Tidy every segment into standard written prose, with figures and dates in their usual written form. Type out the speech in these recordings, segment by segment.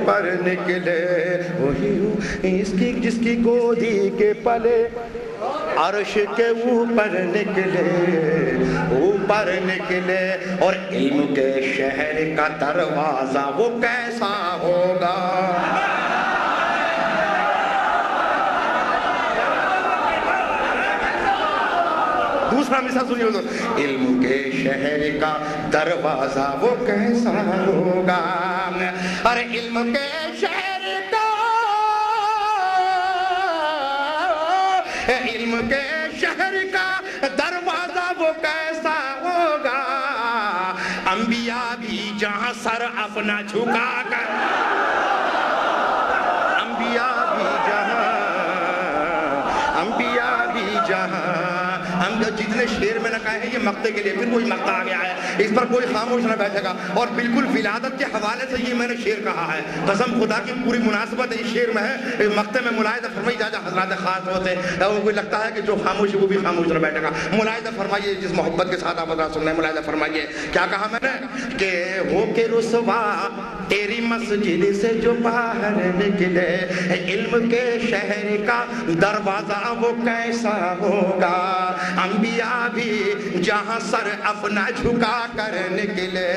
پر نکلے وہی جس کی گودی کے پلے عرش کے اوپر نکلے اور علم کے شہر کا دروازہ وہ کیسا ہوگا دوسرا مثال سنیے حضور علم کے شہر کا دروازہ وہ کیسا ہوگا ارے علم کے شہر کا علم کے شہر کا دروازہ وہ کیسا ہوگا انبیاء بھی جہاں سر اپنا جھکا کر انبیاء بھی جہاں ہم جتنے شعر میں نہ کہے ہیں یہ مقطع کے لیے پھر کوئی مقطع آ گیا ہے اس پر کوئی خاموش نہ بیٹھے گا اور بالکل ولادت کے حوالے سے یہ میں نے شعر کہا ہے قسم خدا کی پوری مناسبت اس شعر میں ہے مقطع میں ملاحظہ فرمائی جا حضرات خاص ہوتے ہیں کوئی لگتا ہے کہ جو خاموش ہے وہ بھی خاموش نہ بیٹھے گا ملاحظہ فرمائیے جس محبت کے ساتھ آپ حضرات سن رہے ہیں ملاحظہ فرمائیے کیا کہا میں نے کہ ہو کے رسوا تیری مسجد سے جو باہر نکلے علم کے شہر کا دروازہ وہ کیسا ہوگا انبیاء بھی جہاں سر اپنا جھکا کر نکلے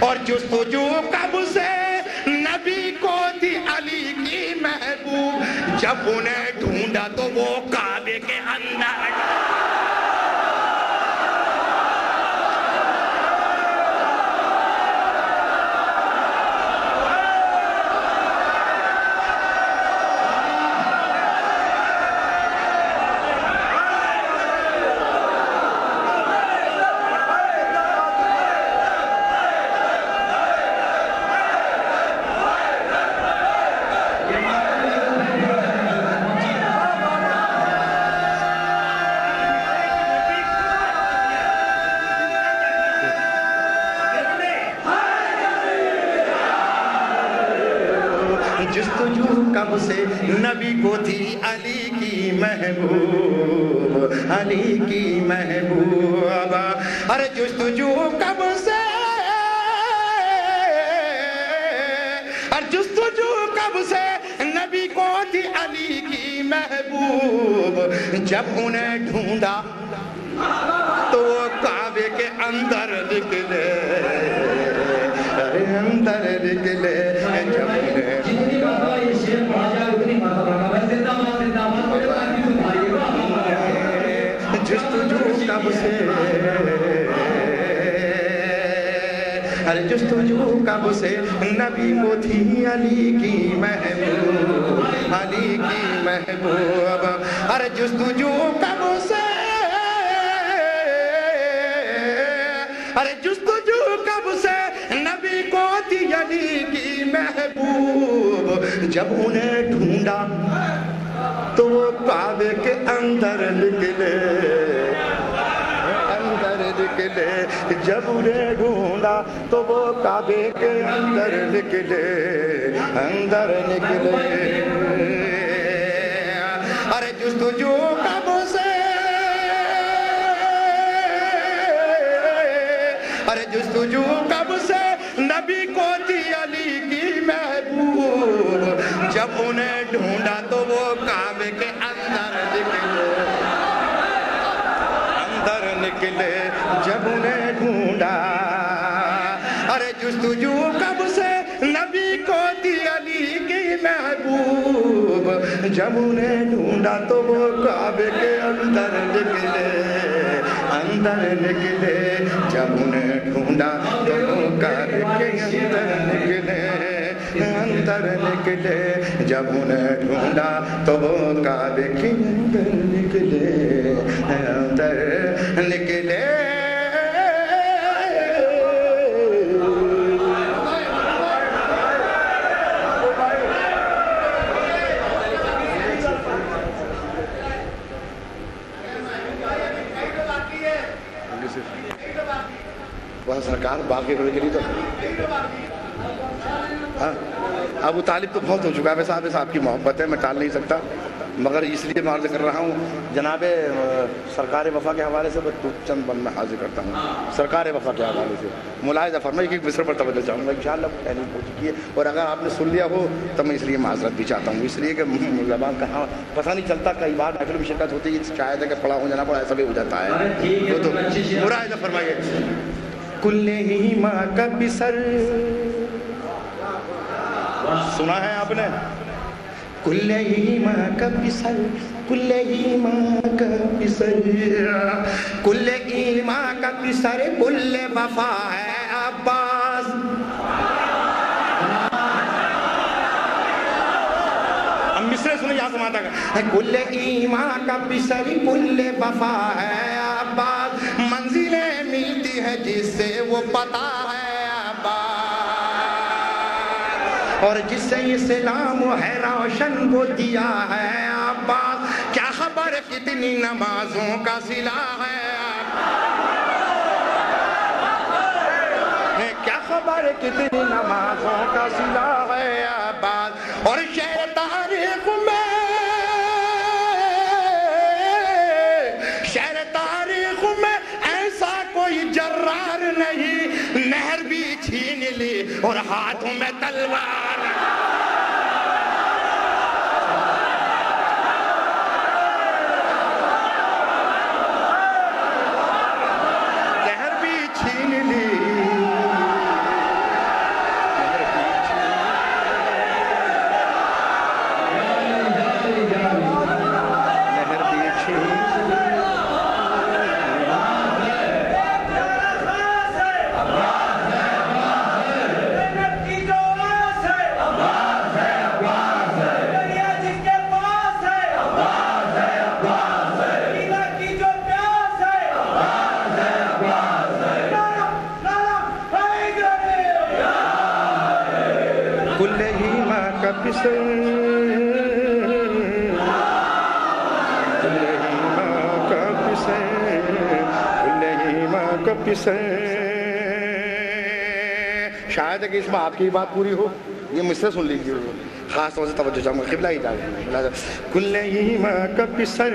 اور جستجو کب سے نبی کو تھی علی کی محبوب جب انہیں ڈھونڈا تو وہ کعبے کے اندر جستجو کب سے نبی کو تھی علی کی محبوب ارے جستجو کب سے نبی کو تھی علی کی محبوب جب انہیں ڈھونڈا تو وہ کعبے کے اندر نکلے جب جستجو کب سے نبی کو تھی علی کی محبوب ارے جستجو کب سے نبی کو تھی علی کی محبوب جب انہیں ڈھونڈا تو وہ کعبے کے اندر نکلے جب انہیں ڈھونڈا تو وہ کعبے کے اندر نکلے ارے جستجو کب سے نبی کو تھی علی کی محبوب جب انہیں ڈھونڈا تو وہ کعبے کے اندر نکلے جب انہیں ڈھونڈا ارے جستجو کب سے نبی کو تھی علی کی محبوب جب انہیں ڈھونڈا تو وہ کعبے کے اندر نکلے جب انہیں ڈھونڈا تو وہ کعبے کے اندر نکلے جب انہیں ڈھونڈا تو وہ کعبے کے اندر نکلے سرکار باقی ہونے کے لیے تو ہاں ابو طالب تو بہت ہو چکا ہے، ویسے آپ کی محبت ہے، میں ٹال نہیں سکتا، مگر اس لیے میں عرض کر رہا ہوں جناب سرکار وفا کے حوالے سے چند بند میں حاضر کرتا ہوں سرکار وفا کے حوالے سے ملاحظہ فرمائیے کہ ایک مصرع پر توجہ چاہوں گا انشاءاللہ پہلے پہنچ چکی ہے، اور اگر آپ نے سن لیا ہو تو میں اس لیے معذرت بھی چاہتا ہوں، اس لیے کہ زبان کہاں پتہ نہیں چلتا، کئی بار محفل میں شرکت ہوتی ہے شاید ہے کہ پڑا ہو جناب ایسا بھی ہو جاتا ہے، تو ملاحظہ فرمائیے کل ہی ماں کا بسر سنا ہے آپ نے، کل ہی ماں کا بسر کل ہی ماں کا بسر کل ہی ماں کا بسر کل وفا ہے عباس، اب مصرے سنیں یہاں سے ماتا کا کل ہی ماں کا بسر کل وفا ہے عباس، منزلیں ملتی ہے جس سے وہ پتا ہے اور جس سے اسلام ہے روشن وہ دیا ہے عباس، کیا خبر کتنی نمازوں کا صلہ ہے کیا خبر کتنی نمازوں کا صلہ ہے عباس، اور شہر تاریخ میں ایسا کوئی جرار نہیں، نہر بھی چھین لی اور ہاتھوں میں تلوار، نہر بھی چھین لی کل ہی ماں کا پسر کل ہی ماں کا پسر کل ہی ماں کا پسر، شاید ہے کہ اس میں آپ کی بات پوری ہو، یہ مجھ سے سن لیجیے، خاص طور سے توجہ چاہوں گا، قبلہ ہی جائے کل ہی ماں کا پسر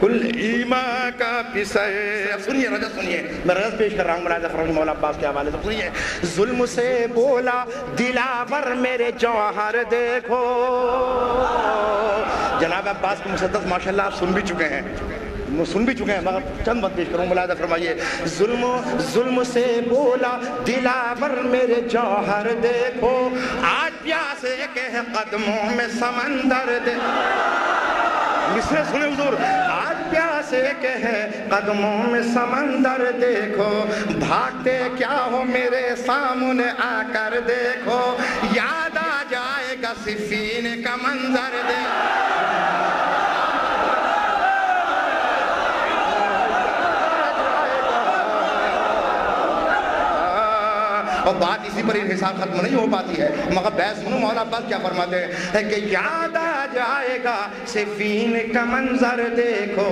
کل ہی ماں کا پسر، اب سنیے رجز سنیے، میں رجز پیش کر رہا ہوں ملاحظہ فرمائیے مولا عباس کے حوالے سے سنیے، ظلم سے بولا دلاور میرے جوہر دیکھو، جناب عباس کے مسدس ماشاءاللہ آپ سن بھی چکے ہیں مگر چند بات پیش کروں، ملاحظہ فرمائیے، ظلم سے بولا دلاور میرے جوہر دیکھو، آج پیاسے کے قدموں میں سمندر مصرے سنیں حضور، آج پیاسے کے قدموں میں سمندر دیکھو، بھاگتے کیا ہو میرے سامنے آ کر دیکھو، یاد آ جائے گا صفین کا منظر دیکھو، اور بات اسی پر انحصار ختم نہیں ہو پاتی ہے، مگر بحث سنو مولا عباس کیا فرماتے ہیں کہ یاد آ جائے گا صفین کا منظر دیکھو،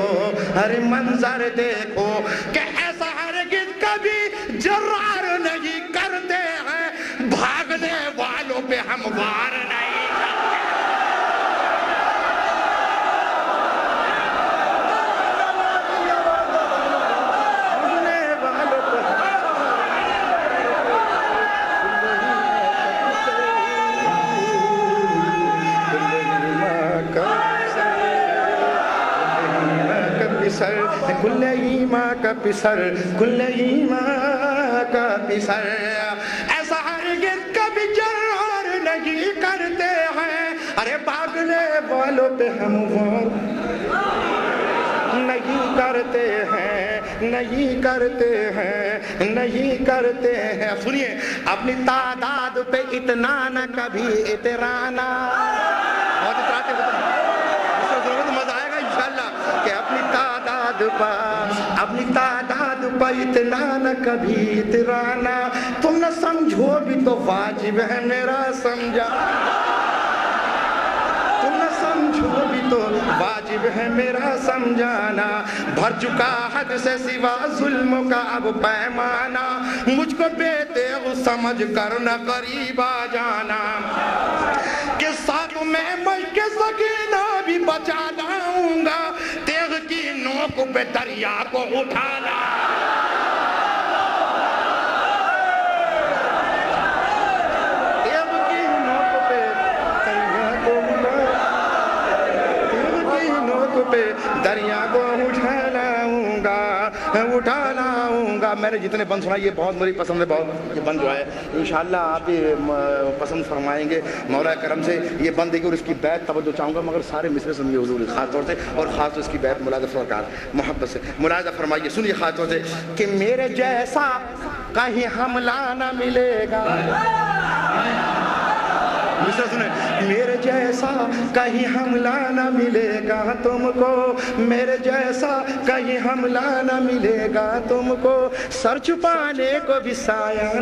ہر منظر دیکھو کہ ایسا ہرگز کبھی جرار نہیں کرتے ہیں، بھاگنے والوں پہ ہموار نہیں کرتے، کل ہی ماں کا پسر کل ہی ماں کا پسر، ایسا ہرگز کبھی جرار نہیں کرتے ہیں، ارے بھاگنے والوں پہ ہموار نہیں کرتے ہیں، نہیں کرتے ہیں، نہیں کرتے ہیں، سنیے اپنی تعداد پہ اتنا نہ کبھی اترانا، بہت اتراتے ہوتے ہیں، اس سے ضرورت مزہ آئے گا انشاءاللہ کہ اپنی تعداد پہ اتنا نہ کبھی اترانا، تم نہ سمجھو بھی تو واجب ہے میرا سمجھا، تم نہ سمجھو بھی تو واجب ہے میرا سمجھانا، بھر چکا حد سے سوا ظلم کا اب پیمانہ، مجھ کو بے تیغ سمجھ کر نہ قریب آ جانا، کہ ساتھ میں مشق سکینہ بھی بچا لاؤں گا، تیغ کی نوک پہ دریا کو اٹھانا۔ دریا کو اٹھا لاؤں گا۔ میں نے جتنے بند سنا یہ بہت میری پسند ہے، بہت یہ بند جو ہے انشاءاللہ آپ بھی پسند فرمائیں گے مولا کرم سے۔ یہ بند دیکھیں اور اس کی بیعت توجہ چاہوں گا، مگر سارے مصرے سنیے حضور خاص طور سے، اور خاص طور اس کی بیعت ملاحظہ سرکار محبت سے ملاحظہ فرمائیے، سنیے خاص طور سے کہ میرے جیسا کہیں حملہ نہ ملے گا، میرے جیسا کہیں حملہ نہ ملے گا تم کو، میرے جیسا کہیں حملہ نہ ملے گا تم کو، سر چھپانے کو بھی سایہ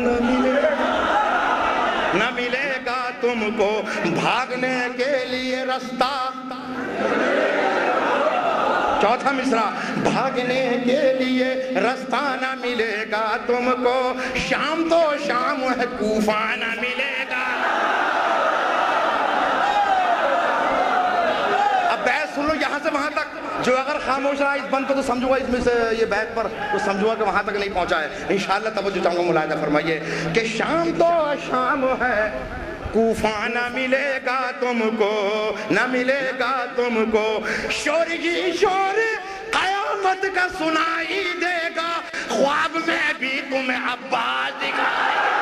نہ ملے گا تم کو، بھاگنے کے لیے رستہ، چوتھا مصرع، بھاگنے کے لیے رستہ نہ ملے گا تم کو، شام تو شام ہے کوفہ نہ ملے گا۔ سن لو یہاں سے وہاں تک، جو اگر خاموش رہا اس بند کو تو سمجھو گا اس میں سے یہ بیت پر تو سمجھو گا کہ وہاں تک نہیں پہنچا ہے۔ انشاءاللہ توجہ چاہوں گا ملاحظہ فرمائیے کہ شام تو شام ہے کوفہ نہ ملے گا تم کو، نہ ملے گا تم کو، شور ہی شور قیامت کا سنائی دے گا، خواب میں بھی تمہیں عباس دکھائے گا۔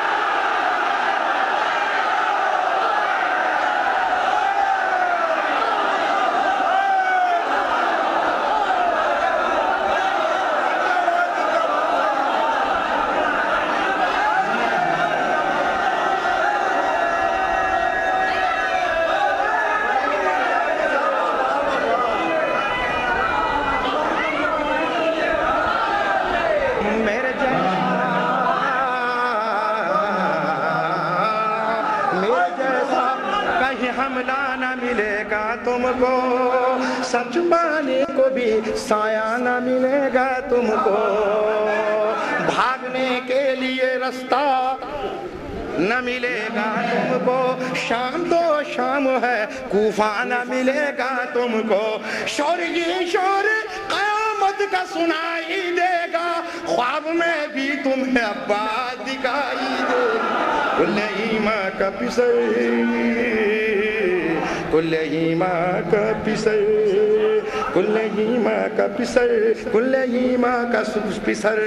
حملہ نہ ملے گا تم کو، سر چھپانے کو بھی سایہ نہ ملے گا تم کو، بھاگنے کے لیے رستہ نہ ملے گا تم کو، شام تو شام ہے کوفہ نہ ملے گا تم کو، شور یہ شور قیامت کا سنائی دے گا، خواب میں بھی تمہیں عباس دکھائی دے گا، کل ایماں کا پسر، کل ایماں کا پسر، کل ایماں کا پسر، کل ایماں کا پسر،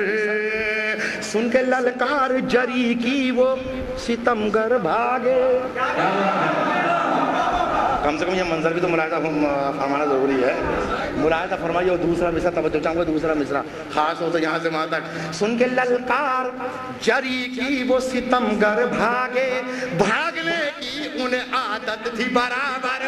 سن کے للکار جری کی وہ ستمگر بھاگے۔ کم سے کم یہ منظر بھی تو ملاحظہ فرمانا ضروری ہے، ملاحظہ فرمائیے۔ اور دوسرا مصرع توجہ چاہوں گا، دوسرا مصرع خاص طور سے یہاں سے وہاں تک، سن کے للکار جری کی وہ ستمگر بھاگے، بھاگنے کی انہیں عادت تھی برابر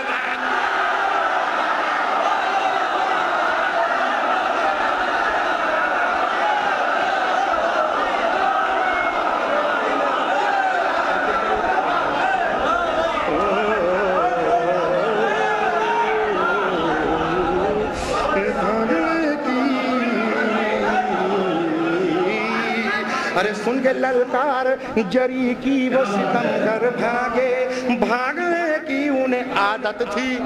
ارے سن کے للکار جری کی وہ ستمگر بھاگے، بھاگنے کی انہیں عادت تھی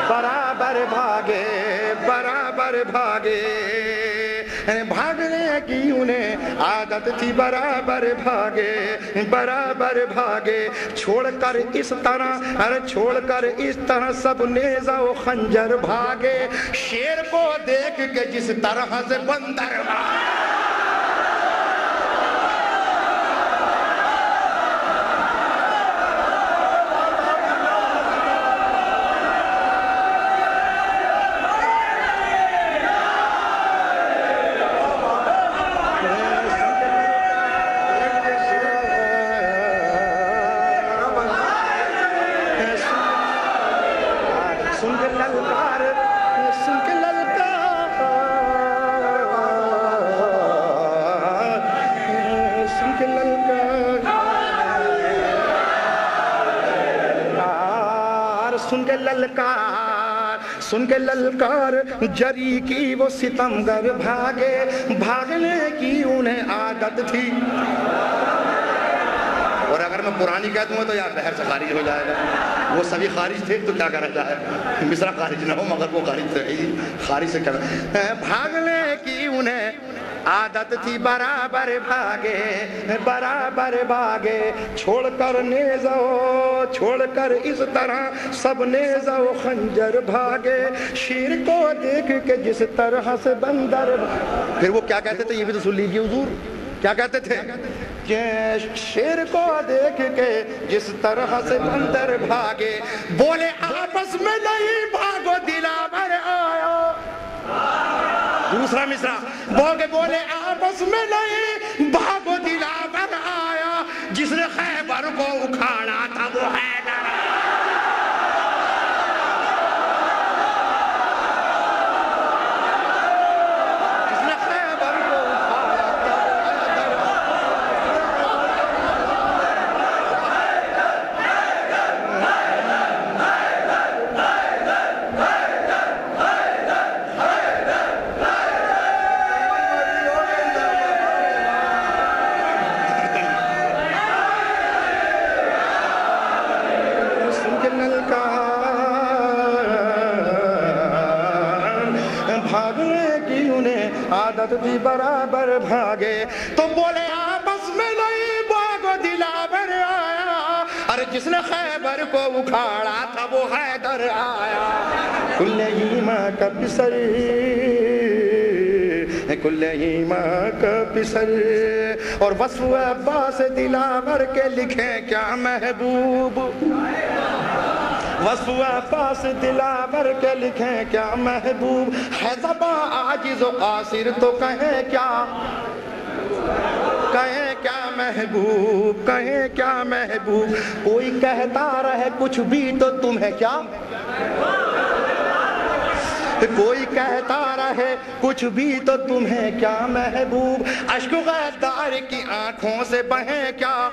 برابر بھاگے، برابر بھاگے، بھاگنے کی انہیں عادت تھی برابر بھاگے، برابر بھاگے، چھوڑ کر اس طرح، ارے چھوڑ کر اس طرح سب نیزہ و خنجر بھاگے، شیر کو دیکھ کے جس طرح سے بندر بھاگے۔ سن کے للکار جری کی وہ ستمگر بھاگے، بھاگنے کی انہیں عادت تھی. اور اگر میں پرانی کہہ دوں گا تو یار بہر سے خارج ہو جائے گا. وہ سبھی خارج تھے تو کیا کرا جائے، مصرع خارج نہ ہو مگر وہ خارج تھے. خارج سے کیا بھاگنے کی انہیں عادت تھی، برابر بھاگے چھوڑ کر نیزو، چھوڑ کر اس طرح سب نیزو خنجر بھاگے، شیر کو دیکھ کے جس طرح سے بندر. پھر وہ کیا کہتے تھے یہ بھی تو سن لیجیے حضور، کیا کہتے تھے کہ شیر کو دیکھ کے جس طرح سے بندر بھاگے، بولے آپس میں نہیں بھاگو دلاور آیا. دوسرا مصرع بولے آپس میں نہیں بھاگو دلاور آیا، جس نے خیبر کو اکھاڑا تھا وہ حیدر. عادت بھی برابر بھاگے تو بولے آپس میں نہیں بھاگو دلاور آیا، ارے جس نے خیبر کو اکھاڑا تھا وہ حیدر آیا. کل ایماں کا پسر، کل ایماں کا پسر، اور وصف عباس دلاور کے لکھیں کیا محبوب، وصف عباس دلاور کے لکھیں کیا محبوب. ہے زباں عاجز و قاصر تو کہیں کیا محبوب، کہیں کیا محبوب. کوئی کہتا رہے کچھ بھی تو تمہیں کیا، کوئی کہتا رہے کچھ بھی تو تمہیں کیا محبوب. اشک غدار کی آنکھوں سے بہیں کیا،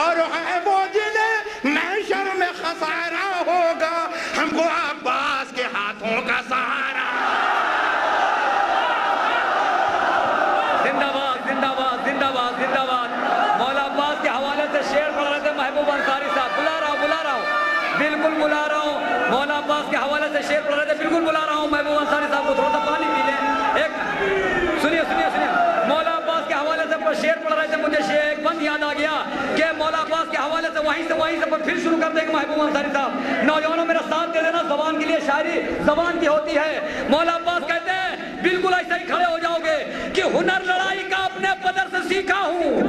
اور ہے وہ جنہیں محشر میں خسارہ ہوگا، ہم کو عباس کے ہاتھوں کا سہارا. زندہ باد زندہ باد زندہ باد زندہ باد. مولا عباس کے حوالے سے شعر پڑھ رہے تھے محبوب انصاری صاحب. بلا رہا ہوں بالکل بلا رہا ہوں. مولا عباس کے حوالے سے شعر پڑھ رہے تھے، بالکل بلا رہا ہوں. محبوب انصاری صاحب کو تھوڑا سا پانی پی لیں. ایک سنیے مولا عباس کے حوالے سے شعر پڑھ رہے تھے، مجھے شعر ایک بند یاد آ گیا کہ مولا عباس کے حوالے سے وہیں سے پھر شروع کر دیں گے. محبوب انصاری صاحب نوجوانوں میرا ساتھ دے دینا، زبان کے لیے شاعری زبان کی ہوتی ہے. مولا عباس کہتے ہیں بالکل ایسے ہی کھڑے ہو جاؤ گے کہ ہنر لڑائی کا اپنے پدر سے سیکھا ہوں،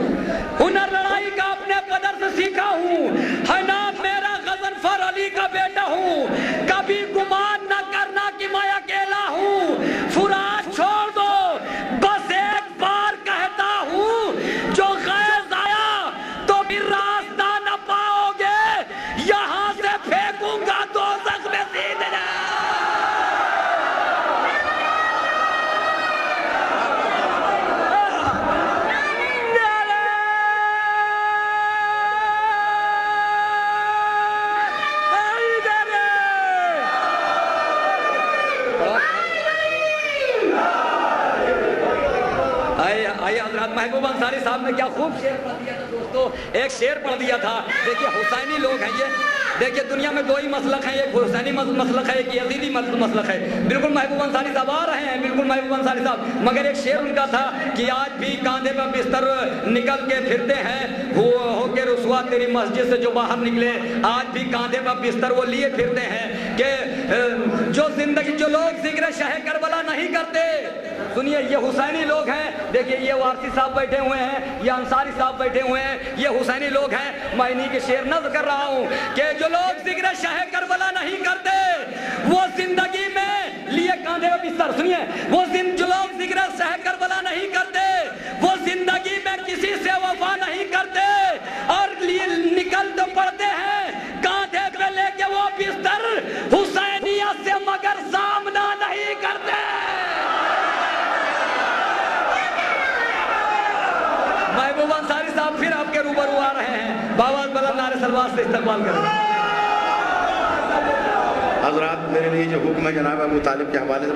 ہنر لڑائی کا اپنے پدر سے سیکھا ہوں، ہے نام میرا غضنفر علی کا بیٹا ہوں، کبھی گمان نہ کرنا کہ میں اکیلا ہوں، فرات چھوڑ دو بس ایک بار کہتا ہوں، جو غیظ آیا تو پھر راستہ نہ پاؤ گے، یہاں سے پھینکوں گا دوزخ میں سیدھے. آئیے حضرات، محبوب انصاری صاحب نے کیا خوب شعر پڑھ دیا تھا دوستو. ایک شعر پڑھ دیا تھا. دیکھیے حسینی لوگ ہیں یہ، دیکھیے دنیا میں دو ہی مسلک ہیں، ایک حسینی مسلک ہے، ایک یزیدی مسلک ہے. بالکل محبوب انصاری صاحب آ رہے ہیں، بالکل محبوب انصاری صاحب. مگر ایک شعر ان کا تھا کہ آج بھی کاندھے پر بستر نکل کے پھرتے ہیں، ہو کے رسوا تیری مسجد سے جو باہر نکلے، آج بھی کاندھے پر بستر وہ لیے پھرتے ہیں کہ جو لوگ ذکر شہ کربلا نہیں کرتے. سنیے یہ حسینی لوگ ہیں. دیکھیے یہ وارسی صاحب بیٹھے ہوئے ہیں، یہ انصاری صاحب بیٹھے ہوئے ہیں، یہ حسینی لوگ ہیں. میں انہی کے شعر نظر کر رہا ہوں کہ جو لوگ ذکر شہ کربلا نہیں کرتے وہ زندگی میں لیے کاندھے پہ بستر. سنیے وہ جو لوگ ذکر شہ کربلا نہیں کرتے وہ زندگی میں کسی سے وفا نہیں کرتے، اور نکل تو پڑتے ہیں کاندھے پہ لے کے وہ بستر حسینیت سے، مگر سامنا نہیں کرتے. محبوب انصاری صاحب پھر آپ کے روبرو آ رہے ہیں. باواز بلند نعرے سلوات سے استقبال کریں. حضرات میرے لیے جو حکم ہے جناب ابو طالب کے حوالے سے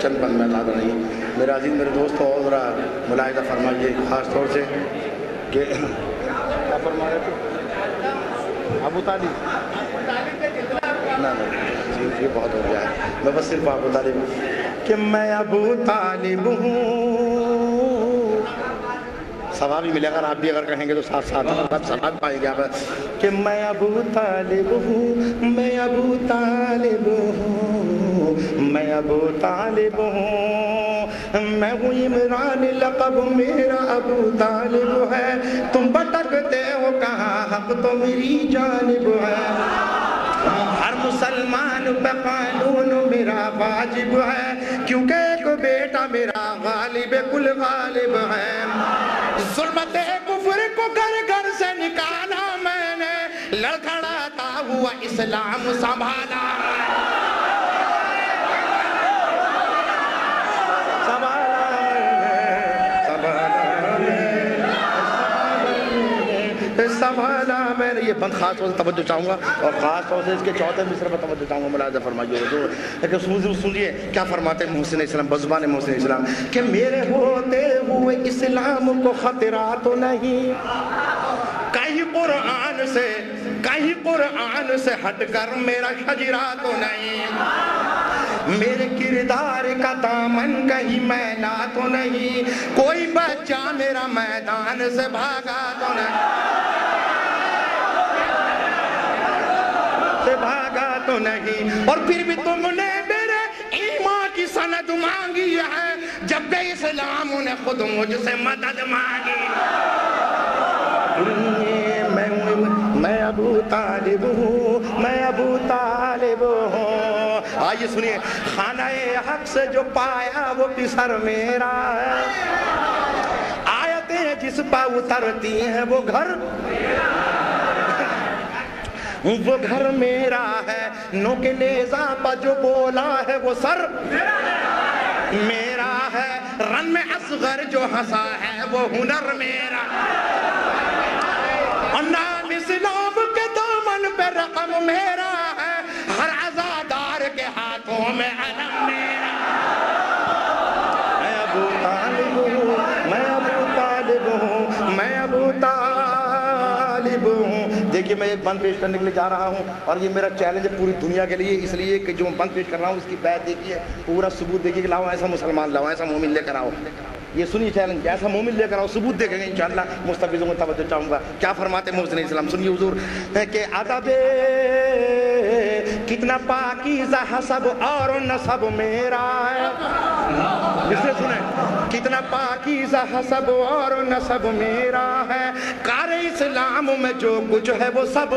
چند بند میں بتا رہی ہیں. میرے عزیز میرے دوست اور ذرا ملاحظہ فرمائیے خاص طور سے کہ کیا فرما رہے تھے ابو طالب؟ نہ یہ بہت ہو گیا ہے. میں بس صرف ابو طالب کہ میں ابو طالب ہوں. ثواب بھی ملے گا. آپ بھی اگر کہیں گے تو ساتھ ساتھ ثواب پائیں گے آپ کہ میں ابو طالب ہوں. میں ابو طالب ہوں. میں ابو طالب ہوں. میں ہوں عمران لقب میرا ابو طالب ہے. تم بھٹکتے ہو کہاں حق تو میری جانب ہے. ہر مسلمان پہ قانون میرا واجب ہے کیونکہ ایک بیٹا میرا غالب کل غالب ہے. ظلمت کفر کو گھر گھر سے نکالا میں نے. لڑکھڑاتا ہوا اسلام سنبھالا. سنبھالا میں نے. یہ بند خاص طور سے توجہ چاہوں گا اور خاص طور سے اس کے چوتھے مصرع پر توجہ چاہوں گا. ملاحظہ فرمائیے حضور لیکن سنیے کیا فرماتے ہیں محسن اسلام بزبان محسن اسلام کہ میرے ہوتے ہوئے اسلام کو خطرہ تو نہیں. کہیں قرآن سے ہٹ کر میرا شجرہ تو نہیں. میرے کردار کا دامن کہیں میلا تو نہیں. کوئی بچہ میرا میدان سے بھاگا تو نہیں. اور پھر بھی تم نے میرے ایمان کی سند مانگی ہے جب کہ اسلام نے خود مجھ سے مدد مانگی. میں ابو طالب ہوں. میں ابو طالب ہوں. آئیے سنیے خانہ حق سے جو پایا وہ پسر میرا ہے. آیتیں جس پا اترتی ہیں وہ گھر میرا ہے. نوک نیزہ پا جو بولا ہے وہ سر میرا ہے. رن میں اصغر جو ہنسا ہے وہ ہنر میرا. اور نام اسلام کے دامن پہ رقم میرا ہے. ہر عزادار کے ہاتھوں میں علم میرا. میں ابو طالب ہوں. میں ابو طالب ہوں. میں ابو طالب ہوں. دیکھیے میں ایک بند پیش کرنے کے لیے جا رہا ہوں اور یہ میرا چیلنج ہے پوری دنیا کے لیے. اس لیے کہ جو میں بند پیش کر رہا ہوں اس کی بیعت دیکھیے پورا ثبوت دیکھیے کہ لاؤ ایسا مسلمان لاؤ ایسا مومن لے کر آؤ. یہ سنیے چیلنج ایسا مومن لے کر آؤ ثبوت دیکھیں گے انشاءاللہ. مستفیضوں کو توجہ چاہوں گا کیا فرماتے ہیں محسن اسلام. سنیے حضور کہ ادب کتنا پاکیزہ حسب اور نسب میرا ہے. اس نے سنیں کتنا پاکیزہ حسب اور نسب میرا ہے. کار اسلام میں جو کچھ ہے وہ سب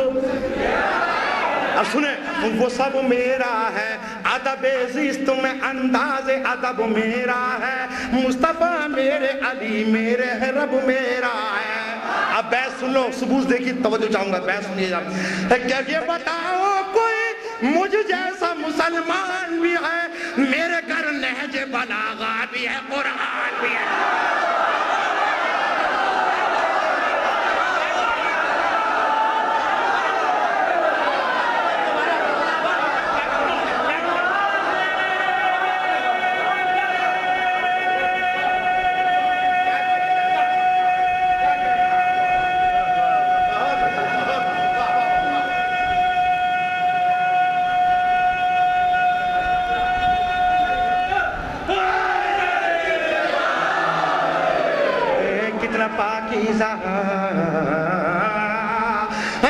اب سنیں وہ سب میرا ہے. ادب زیست میں انداز ادب میرا ہے. مصطفیٰ میرے علی میرے رب میرا ہے. اب بیعت سن لو ثبوت دیکھیے توجہ چاہوں گا. بیعت سنیے آپ کیا یہ بتاؤ کوئی مجھ جیسا مسلمان بھی ہے. میرے گھر نہج بلاغہ بھی ہے قرآن بھی ہے.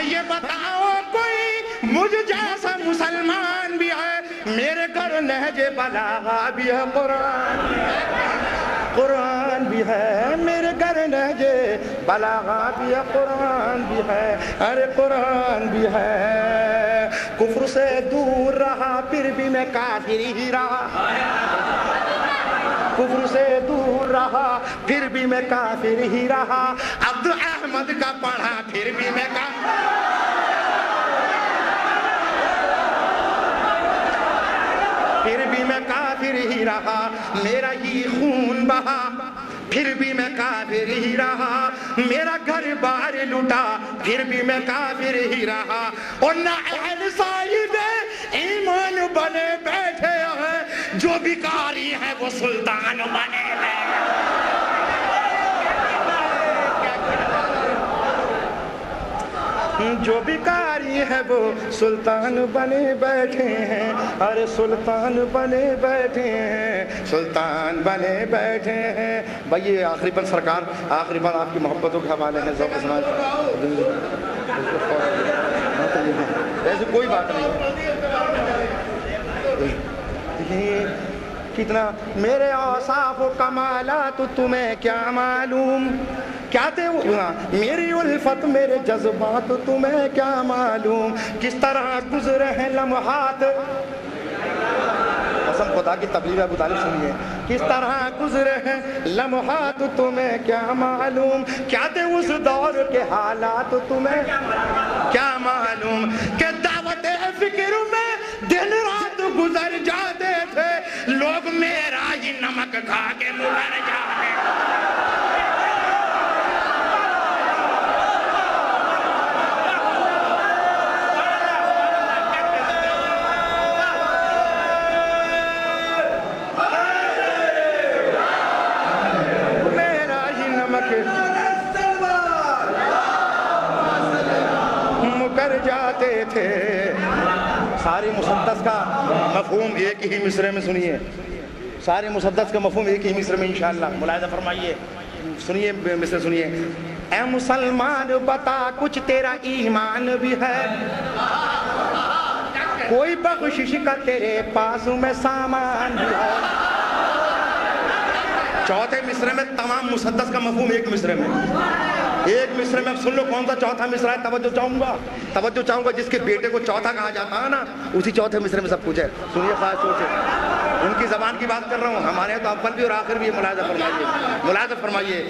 یہ بتاؤ کوئی مجھ جیسا مسلمان بھی ہے. میرے گھر نہج بلاغہ بھی ہے. قرآن بھی ہے. میرے گھر نہج بلاغہ بھی ہے. قرآن بھی ہے. ارے قرآن بھی ہے. کفر سے دور رہا پھر بھی میں کافر ہی رہا. کفر سے دور رہا پھر بھی میں کافر ہی رہا. عبد احمد کا پڑھا پھر بھی میں کافر ہی رہا. میرا ہی خون بہا پھر بھی میں کافر ہی رہا. میرا گھر بار لٹا پھر بھی میں کافر ہی رہا. اور نہ اہل صاحب ایمان بنے بیٹھے ہیں، جو بھکاری ہیں وہ سلطان بنے بیٹھے ہیں۔ جو بھکاری ہے وہ سلطان بنے بیٹھے ہیں، ارے سلطان بنے بیٹھے ہیں، سلطان بنے بیٹھے ہیں۔ بھائی یہ آخری پن سرکار، آخری پن آپ کی محبتوں کے حوالے ہیں، ذوق سماج ایسے کوئی بات نہیں۔ کتنا میرے اوصاف و کمالات تمہیں کیا معلوم، کیا تھے وہ میری الفت میرے جذبات تمہیں کیا معلوم، کس طرح گزرے ہیں لمحات، قسم خدا کی تبلیغ ابو طالب سنیے، کس طرح گزرے ہیں لمحات تمہیں کیا معلوم، کیا تھے اس دور کے حالات تمہیں کیا معلوم، کہ دعوت فکر میں دن رات گزر جاتے تھے لوگ، میرا ہی نمک کھا کے مر جاتے تھے۔ مکر جاتے تھے۔ ساری مسدس کا مفہوم ایک ہی مصرے میں سنیے، ساری مسدس کا مفہوم ایک ہی مصرے میں انشاءاللہ ملاحظہ فرمائیے، سنیے مصرے سنیے۔ اے مسلمان بتا کچھ تیرا ایمان بھی ہے، کوئی بخشش کا تیرے پاس میں سامان بھی ہے۔ چوتھے مصرے میں تمام مسدس کا مفہوم ایک مصرے میں، ایک مصرے میں۔ اب سن لو کون سا چوتھا مصرا ہے، توجہ چاہوں گا جس کے بیٹے کو چوتھا کہا جاتا ہے نا، اسی چوتھے مصرے میں سب کچھ ہے۔ سنیے خاص طور سے ان کی زبان کی بات کر رہا ہوں، ہمارے یہاں تو اول بھی اور آخر بھی ہے۔ ملاحظہ فرمائیے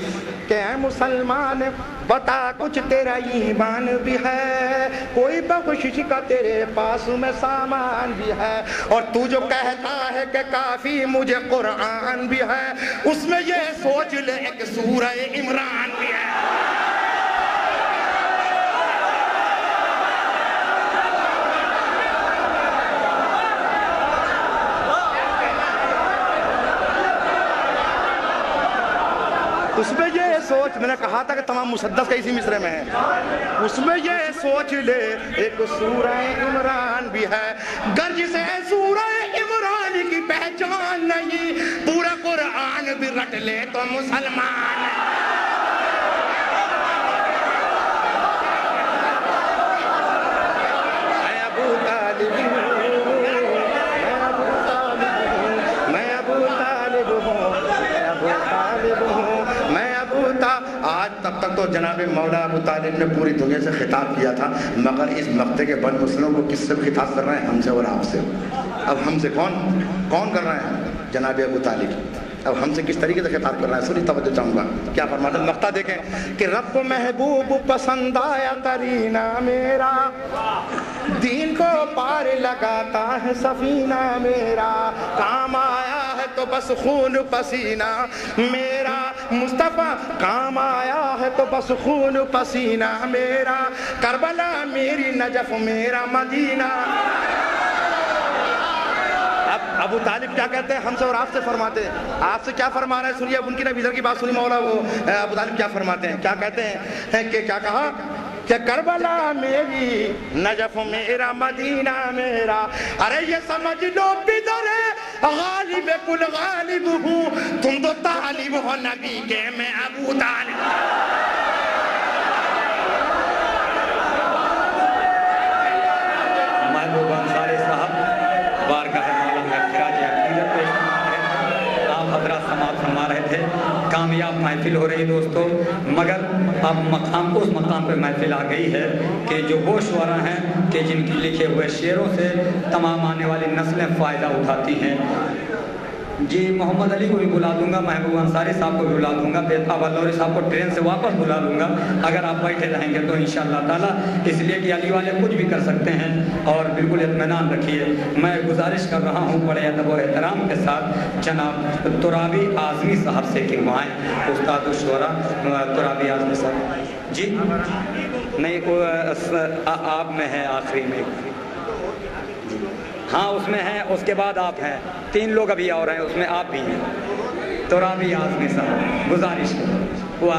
کہ اے مسلمان بتا کچھ تیرا ایمان بھی ہے، کوئی بخشش کا تیرے پاس میں سامان بھی ہے، اور تو جو کہتا ہے کہ کافی مجھے قرآن بھی ہے، اس میں یہ سوچ لے ایک سورہ عمران بھی ہے۔ اس میں یہ سوچ، میں نے کہا تھا کہ تمام مسدس کا اسی مصرے میں ہے، اس میں یہ سوچ لے ایک سورہ عمران بھی ہے، گر جسے سورہ عمران کی پہچان نہیں، پورا قرآن بھی رٹ لے تو مسلمان ہے۔ اے ابو طالب آج تب تک تو جناب مولا ابو طالب نے پوری دنیا سے خطاب کیا تھا، مگر اس مقطع کے بن مسلموں کو کس سے خطاب کر رہے ہیں؟ ہم سے اور آپ سے۔ اب ہم سے کون کر رہے ہیں؟ جناب ابو طالب۔ اب ہم سے کس طریقے سے خطاب کر رہا ہے؟ سنی توجہ چاہوں گا کیا فرماتا ہے، مقطع دیکھیں کہ رب کو محبوب پسند آیا کرینہ میرا، دین کو پار لگاتا ہے سفینہ میرا، کام آیا ہے تو بس خون پسینہ میرا، مصطفیٰ کام آیا ہے تو بس خون پسینہ میرا، کربلا میری نجف میرا مدینہ۔ اب ابو طالب کیا کہتے ہیں؟ ہم سے اور آپ سے فرماتے ہیں، آپ سے کیا فرما رہے ہیں؟ سنیے اب ان کی نبی ادھر کی بات سنی مولا وہ ابو طالب کیا فرماتے ہیں، کیا کہتے ہیں کہ کیا کہا کہ کربلا میری نجف میرا مدینہ میرا، ارے یہ سمجھ لو بدر غالب کل غالب ہوں، تم تو طالب ہو نبی کے، میں ابو طالب۔ محبوب انصاری صاحب بارگاہ مولا میں خراج عقیدت پیش کرتے ہیں۔ آپ حضرات سماعت فرما رہے تھے، کامیاب محفل ہو رہی دوستو، مگر اب مقام اس مقام پہ محفل آ گئی ہے کہ جو وہ شعراء ہیں کہ جن کی لکھے ہوئے شعروں سے تمام آنے والی نسلیں فائدہ اٹھاتی ہیں۔ جی محمد علی کو بھی بلا دوں گا، محبوب انصاری صاحب کو بھی بلا دوں گا، بیتاب اللوری صاحب کو ٹرین سے واپس بلا دوں گا اگر آپ بیٹھے رہیں گے تو انشاءاللہ تعالیٰ، اس لیے کہ علی والے کچھ بھی کر سکتے ہیں اور بالکل اطمینان رکھیے۔ میں گزارش کر رہا ہوں بڑے ادب و احترام کے ساتھ جناب ترابی اعظمی صاحب سے کروائیں، استاد الشعراء ترابی اعظمی صاحب۔ جی نہیں آپ میں ہے آخری میں۔ ہاں اس میں ہیں، اس کے بعد آپ ہیں، 3 لوگ ابھی اور ہیں، اس میں آپ بھی ہیں۔ تو رابی اعظمی صاحب گزارش وہ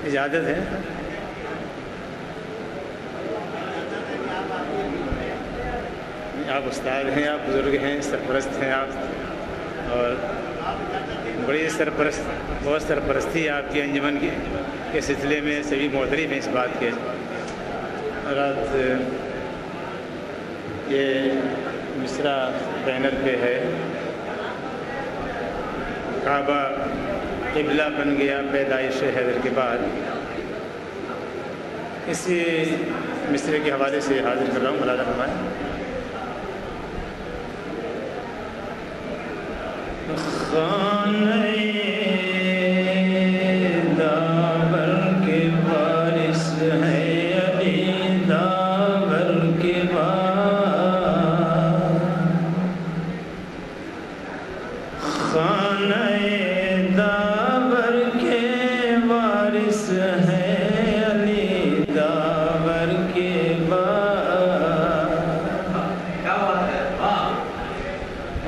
جی اجازت ہے؟ آپ استاد ہیں، آپ بزرگ ہیں، سرپرست ہیں آپ، اور بڑی بہت سرپرستی آپ کی انجمن کے سلسلے میں سبھی معترف ہیں اس بات کے۔ رات یہ مصرع بینر پہ ہے، کعبہ قبلہ بن گیا پیدائش حیدر کے بعد، اسی مصرعے کے حوالے سے حاضر کر رہا ہوں، ملاحظہ فرمائیں۔ خانہ داور کے وارث ہے علی داور کے بعد، خانہ داور کے وارث ہے علی داور کے بعد،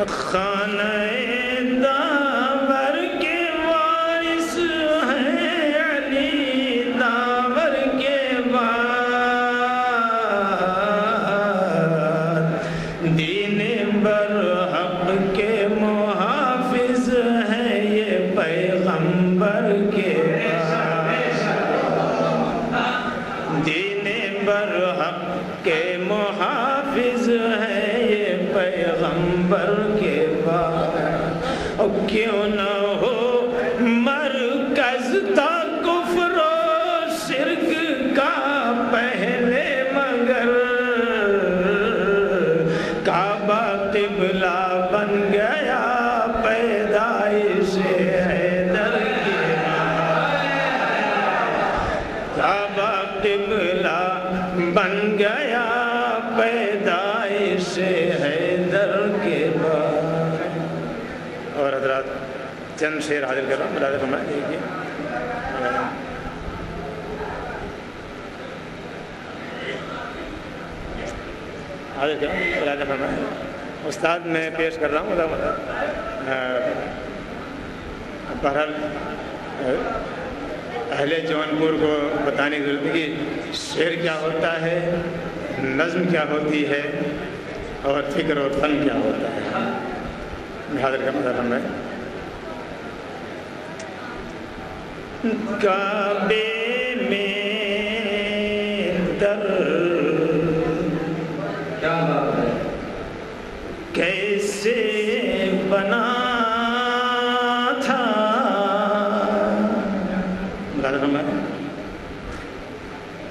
خانہ کیوں نہ ہو مرکز تا کفر و شرک کا پہلے، مگر کعبہ قبلہ بن گیا پیدائش حیدر کے بعد، کعبہ قبلہ بن گیا پیدائش حیدر کے بعد۔ اور حضرات چند شعر حاضر کر رہا ہوں، ملاحظہ فرمائیں۔ دیکھیے حاضر کر رہا ہوں، ملاحظہ فرمائیں۔ استاد میں پیش کر رہا ہوں، بہرحال اہل جون پور کو بتانے کی ضرورت ہے کہ شعر کیا ہوتا ہے، نظم کیا ہوتی ہے، اور فکر اور فن کیا ہوتا ہے۔ حاضر کا مطلب ہے کعبے میں در کیسے بنا تھا،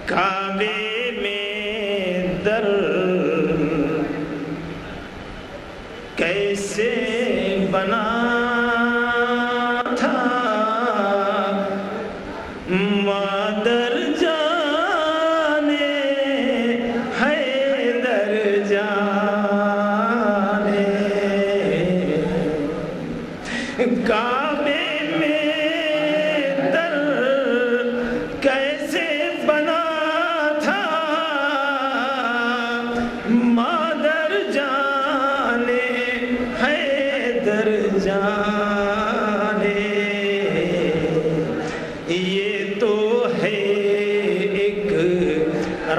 کعبے میں در کیسے بنا تھا، مادر جانے حیدر جانے، کعبے میں در کیسے بنا تھا، مادر جانے حیدر جانے، یہ تو ہے ایک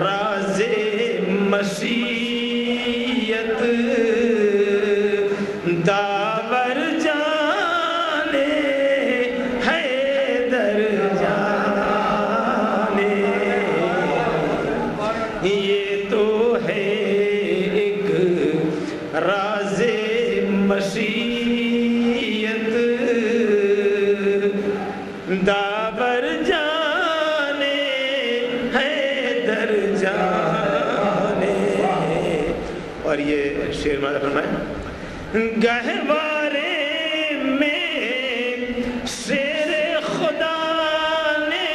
راز مشیت، داور جانے حیدر جانے، یہ تو ہے ایک راز مشیت، داور جانے حیدر جانے۔ اور یہ شعر ماذا فرمائیں، گہوارے میں شیر خدا نے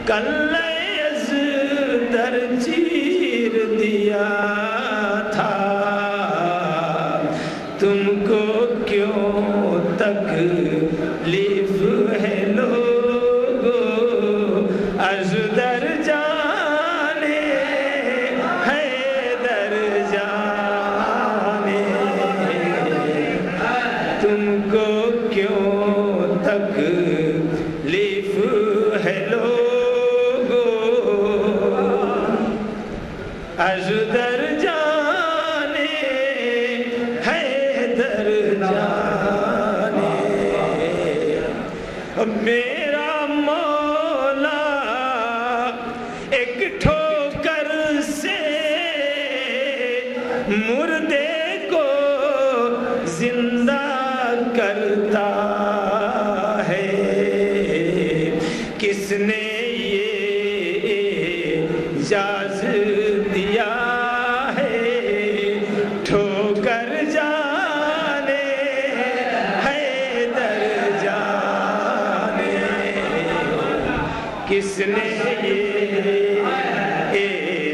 کلہ ازدر چیر دیا تھا، تکلیف ہے لوگو از در جانے حیدر جانے تم کو کیوں تکلیف ہے لوگو از در جانے حیدر جانے میرا مولا ایک ٹھوکر سے مردے کو زندہ کرتا ہے کس نے یہ اجازت دیا ہے ٹھوکر جانے حیدر جانے کس نے یہ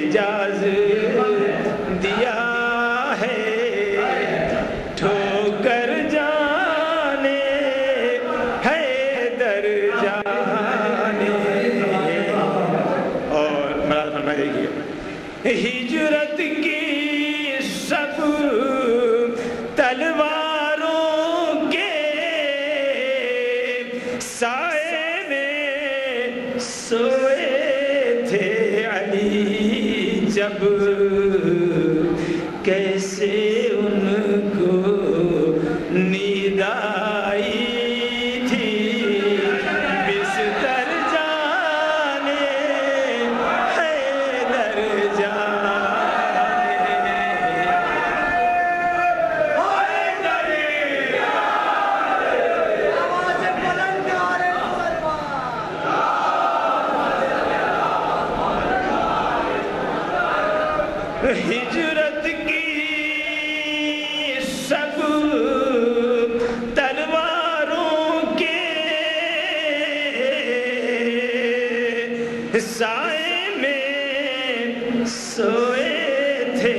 اجازت دیا ہے ٹھوکر جانے حیدر جانے اور مراد فرما دیکھیے ہجرت کی سب تلواروں کے سائے میں سوئے تھے علی جب کیسے ان کو نیند آئی تھی بستر جانے حیدر جانے ہجرت کی سب تلواروں کے سائے میں سوئے تھے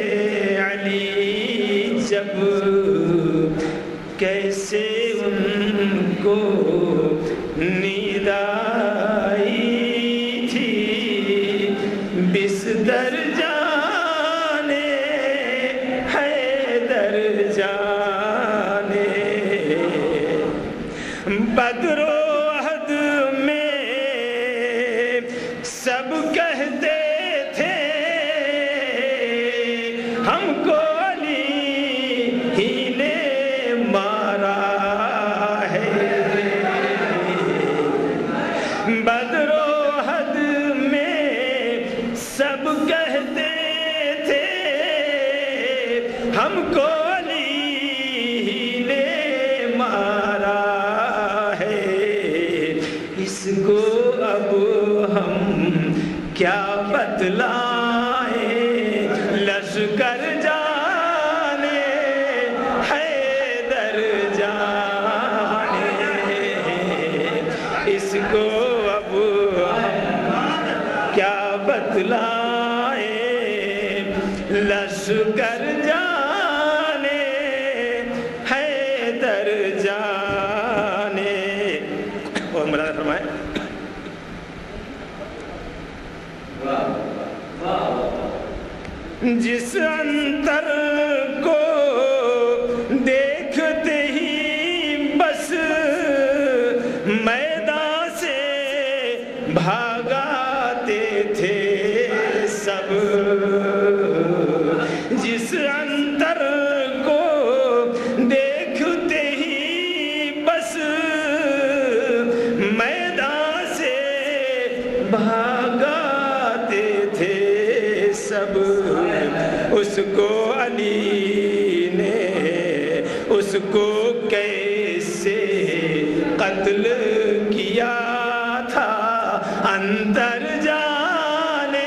علی جب کیسے ان کو نیند آئی تھی بستر جانے حیدر جانے بدر و احد میں سب کہتے تھے ہم کو علی ہی نے مارا ہے بدر و احد میں سب کہتے تھے ہم کو علی ہی نے مارا ہے اس کو اب ہم کیا بتلائیں لشکر جانے حیدر جانے اس کو اب ہم کیا بتلائیں لشکر جانے حیدر جانے اور مولانا فرمائے جس انتر کو دیکھتے ہی بس میدان سے بھاگاتے تھے سب جس انتر کو دیکھتے ہی بس میدان سے بھاگاتے تھے سب اس کو علی نے اس کو کیسے قتل کیا تھا اندر جانے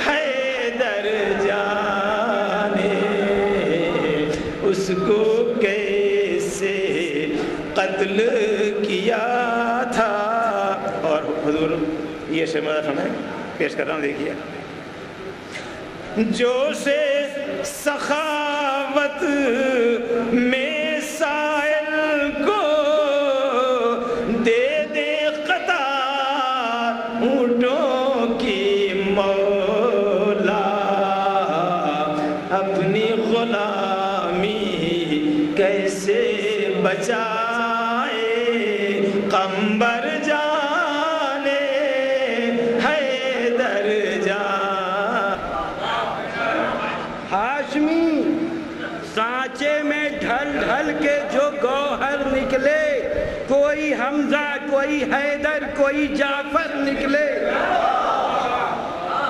حیدر جانے اس کو کیسے قتل کیا تھا اور حضور یہ شمار ہمیں پیش کر رہا ہوں دیکھیے جو سے سخاوت میں سائل کو بچائے قمبر جانے حیدر جان۔ ہاشمی سانچے میں ڈھل ڈھل کے جو گوہر نکلے، کوئی حمزہ کوئی حیدر کوئی جعفر نکلے،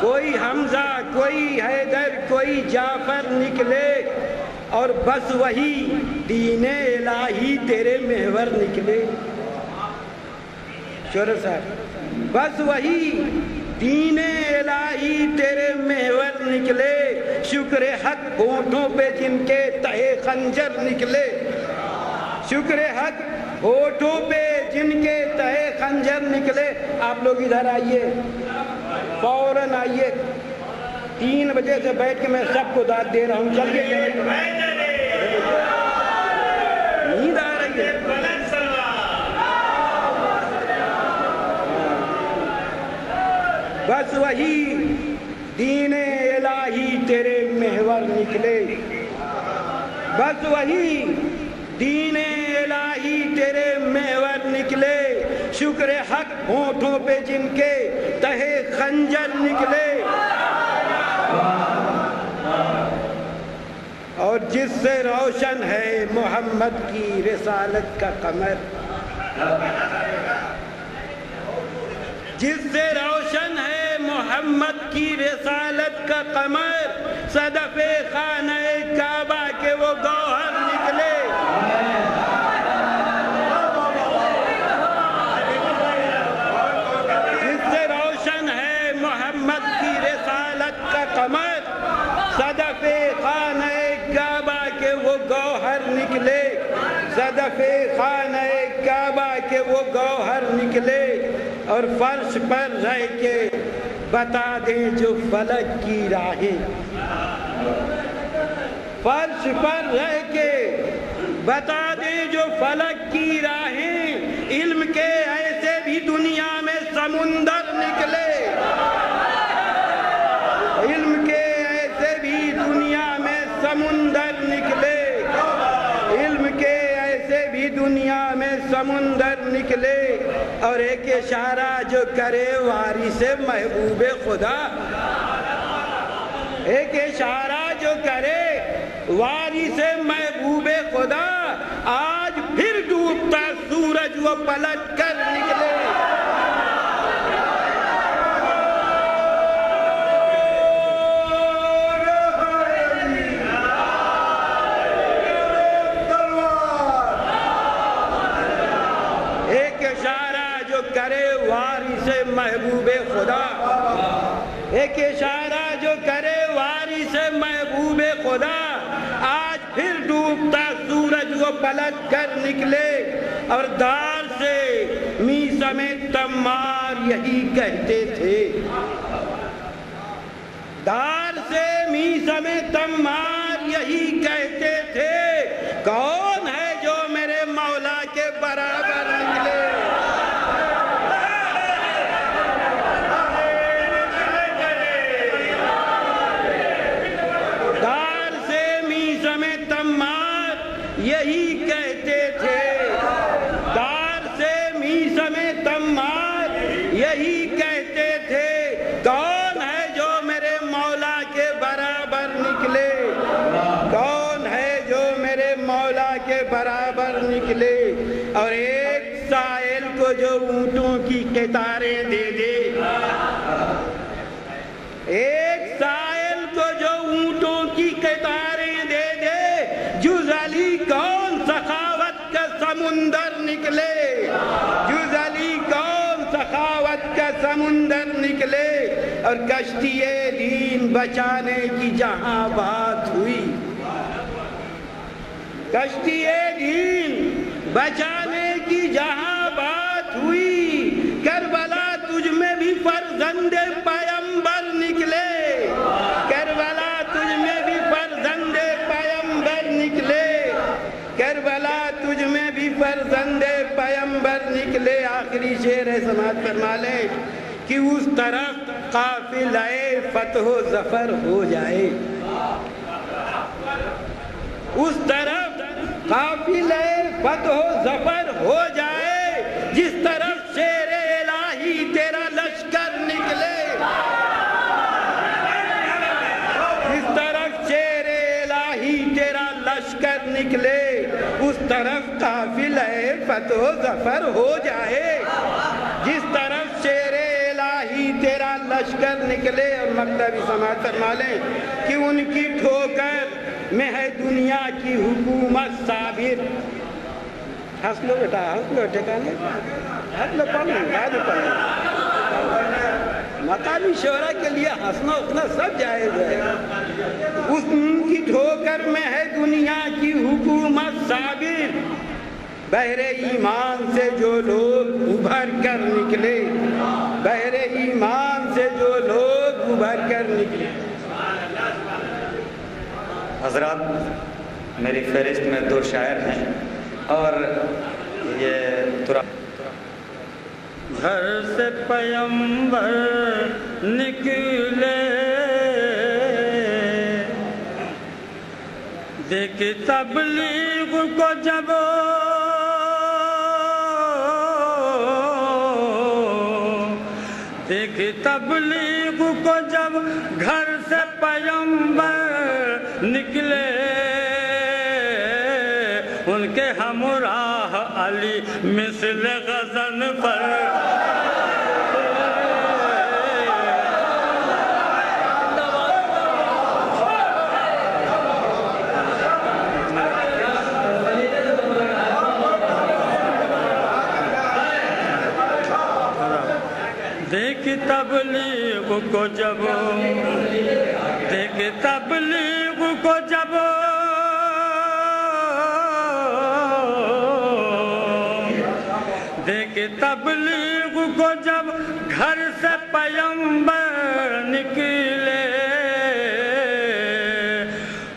کوئی حمزہ کوئی حیدر کوئی جعفر نکلے، اور بس وہی دین الہی تیرے محور نکلے۔ شور صاحب، بس وہی دین الہی تیرے محور نکلے، شکر حق ہونٹوں پہ جن کے تہے خنجر نکلے، شکر حق ہونٹوں پہ جن کے تہے خنجر نکلے۔ آپ لوگ ادھر آئیے، فوراً آئیے، 3 بجے سے بیٹھ کے میں سب کو داد دے رہا ہوں، چلیے نیند آ رہی ہے۔ بس وہی دین الہی تیرے محور نکلے، بس وہی دین الہی تیرے محور نکلے، شکر حق ہونٹوں پہ جن کے تہے خنجر نکلے، اور جس سے روشن ہے محمد کی رسالت کا قمر، جس سے روشن ہے محمد کی رسالت کا قمر، صدف خانہ کعبہ کے وہ گوہر نکلے، جس سے روشن ہے محمد کی رسالت کا قمر، صدف خانہ کعبہ کے وہ گوہر نکلے، صدف خانہ کعبہ کے وہ گوہر نکلے، اور فرش پر رہ کے بتا دیں جو فلک کی راہیں، فرش پر رہ کے بتا دیں جو فلک کی راہیں، علم کے ایسے بھی دنیا میں سمندر نکلے، علم کے ایسے بھی دنیا میں سمندر نکلے، علم کے ایسے بھی دنیا میں سمندر نکلے، اور ایک اشارہ جو کرے وارث محبوب خدا، ایک اشارہ جو کرے وارث محبوب خدا، آج پھر ڈوبتا سورج وہ پلٹ کر نکلے، ایک اشارہ جو کرے وارث محبوب خدا، ایک اشارہ جو کرے وارث محبوب خدا، آج پھر ڈوبتا سورج وہ پلٹ کر نکلے، اور دار سے میثم تمار یہی کہتے تھے، دار سے میثم تمار یہی کہتے تھے، کون ہے جو میرے مولا کے برابر نکلے، دار سے میثم تمار یہی کہتے تھے، دار سے میثم تمار یہی کہتے تھے، کون ہے جو میرے مولا کے برابر نکلے، کون ہے جو میرے مولا کے برابر نکلے، اور ایک سائل کو جو اونٹوں کی قطاریں دے دے، ایک سائل کو جو اونٹوں کی قطاریں دے دے، جز علی کون سخاوت کا سمندر نکلے، جز علی کون سخاوت کا سمندر نکلے، اور کشتی دین بچانے کی جہاں بات ہوئی، کشتی دین بچانے کی جہاں بات ہوئی، کربلا تجھ میں بھی فرزند پیمبر نکلے، کربلا تجھ میں بھی فرزند پیمبر نکلے، کربلا تجھ میں بھی فرزند پیمبر نکلے۔ آخری شعر سماعت فرما لیں کہ اس طرف قافلہ فتح و ظفر ہو جائے، اس طرف قافلہ فتح و ظفر ہو جائے جس طرف شیر الہی تیرا لشکر نکلے جس طرف شیر الہی تیرا لشکر نکلے اس طرف قافلہ فتح و ظفر ہو جائے جس طرف شیر الہی تیرا لشکر نکلے. اور مکتبی سماعت فرما لیں کہ ان کی ٹھوکر میں ہے دنیا کی حکومت صابر. ہنس لو بیٹا ہنس لو ٹھکانے ہنس لو پڑھ لیں بعد میں پڑھ لیں. مقامی شعراء کے لیے ہنسنا اٹھنا سب جائز ہے. ان کی ٹھوکر میں ہے دنیا کی حکومت صابر بحر ایمان سے جو لوگ ابھر کر نکلے بحر ایمان سے جو لوگ ابھر کر نکلے. حضرات میری فہرست میں 2 شاعر ہیں اور یہ گھر سے پیمبر نکلے دیکھ تبلیغ کو جب دیکھ تبلیغ کو جب گھر سے پیمبر نکلے ان کے ہمراہ علی مثل غزن پر دیکھ تبلیغ کو جب دیکھ تبلیغ کو جب دیکھ تبلیغ کو جب گھر سے پیمبر نکلے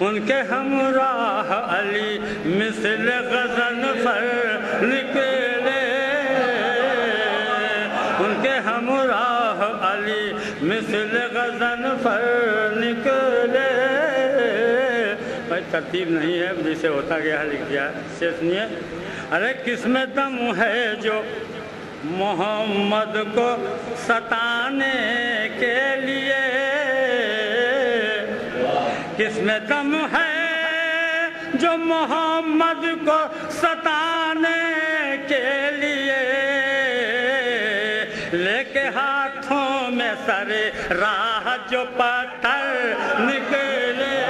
ان کے ہمراہ علی مثل غزن پر نکلے ان کے ہمراہ علی مثل غزن پر نکلے. بھائی ترتیب نہیں ہے جسے ہوتا گیا لکھ دیا سے سنیے. ارے کس میں دم ہے جو محمد کو ستانے کے لیے کس میں دم ہے جو محمد کو ستانے کے لیے لے کے ہاتھوں میں سر راہ جو پتھر نکلے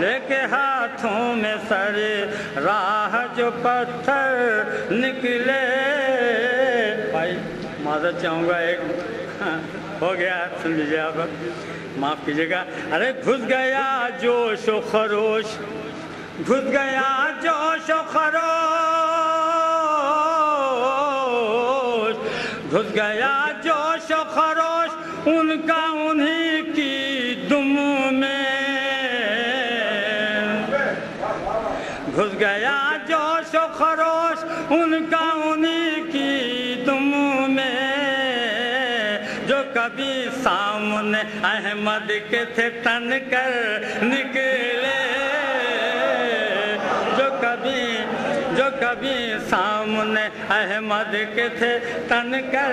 لے کے ہاتھوں میں سر راہ جو پتھر نکلے. بھائی معذرت چاہوں گا ایک ہو گیا سن لیجیے آپ معاف کیجیے گا. ارے گھس گیا جوش و خروش گھس گیا جوش و خروش گھس گیا جوش و خروش ان کا انہی کی دم میں گھس گیا جوش و خروش ان کا انہی کی دم میں جو کبھی سامنے احمد کے تھے تن کر نکلے جو کبھی سامنے احمد کے تھے تن کر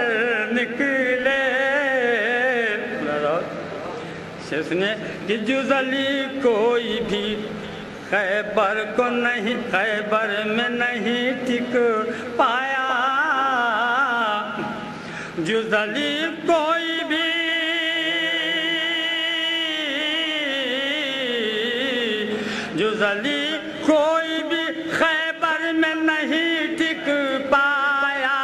نکلے. سنے کہ جزلی کوئی بھی خیبر کو نہیں خیبر میں نہیں ٹک پایا جزلی کوئی بھی جزلی کوئی بھی خیبر میں نہیں ٹک پایا.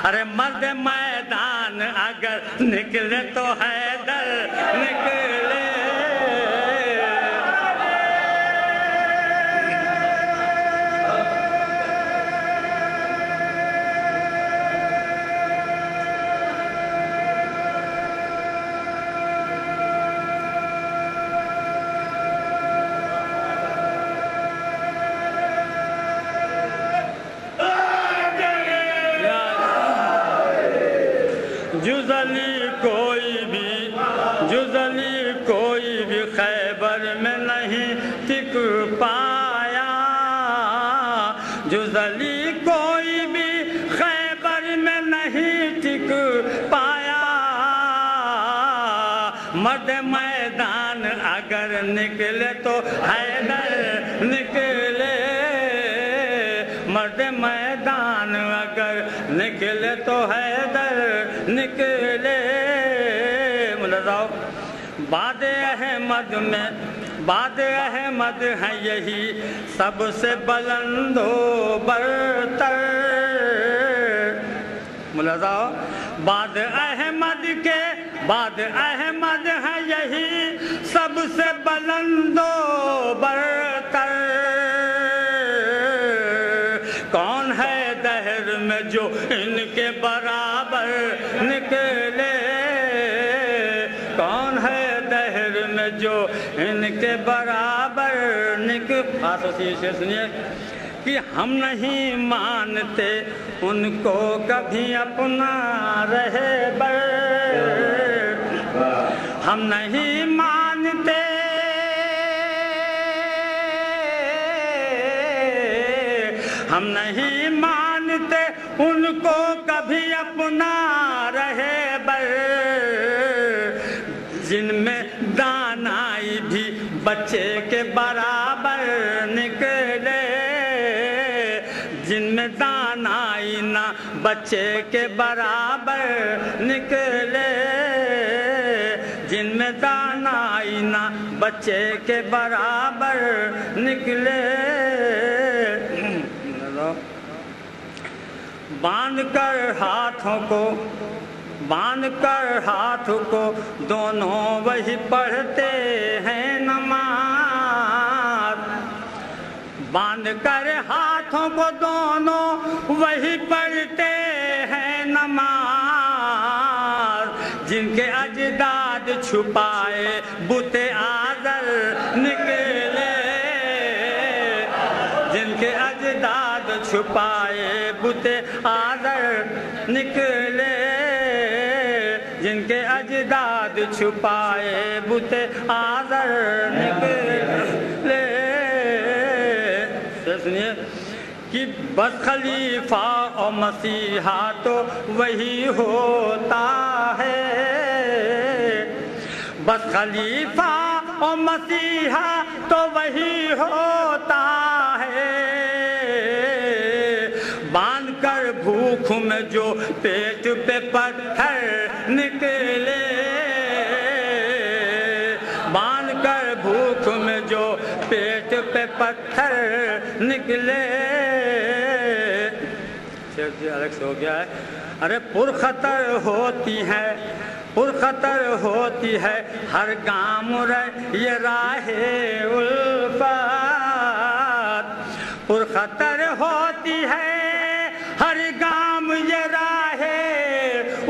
ارے مرد میدان اگر نکلے تو حیدر نکلے جزلی کوئی بھی خیبر میں نہیں ٹک جزلی کوئی بھی خیبر میں نہیں ٹک پایا، مرد میدان اگر نکلے تو حیدر نکلے، مرد میدان اگر نکلے تو حیدر نکلے۔ ملازاؤ باد احمد میں، باد احمد ہے یہی سب سے بلند و برتر۔ ملازاؤ باد احمد کے، باد احمد ہے یہی سب سے بلند و برتر۔ کون ہے دہر میں جو ان کے برابر نکلے، کون ہے دہر میں جو ان کے برابر نکلے۔ خاص اسی شعر سنیے کہ ہم نہیں مانتے ان کو کبھی اپنا رہبر، ہم نہیں مانتے ہم نہیں مانتے ان کو کبھی اپنا رہبر، جن میں دانائی بھی بچے کے برابر نکلے، جن میں دانائی نہ بچے کے برابر نکلے، جن میں دانائی نہ بچے کے برابر نکلے۔ باندھ کر ہاتھوں کو، باندھ کر ہاتھ کو دونوں وہی پڑھتے ہیں نماز، باندھ کر ہاتھوں کو دونوں وہی پڑھتے ہیں نماز، جن کے اجداد چھپائے بت آزر نکلے، جن کے اجداد چھپائے بت آزر نکلے، جن کے اجداد چھپائے بت آزر نکلے۔ سنیے کہ بس خلیفہ اور مسیحا تو وہی ہوتا ہے، بس خلیفہ اور مسیحا تو وہی ہوتا ہے، باندھ کر بھوک میں جو پیٹ پہ پتھر نکلے، باندھ کر بھوک میں جو پیٹ پہ پتھر نکلے۔ الگ ہو گیا ہے۔ ارے پرخطر ہوتی ہے، پرخطر ہوتی ہے ہر گام یہ راہ الفت، پرخطر ہوتی ہے ہر گام یہ راہ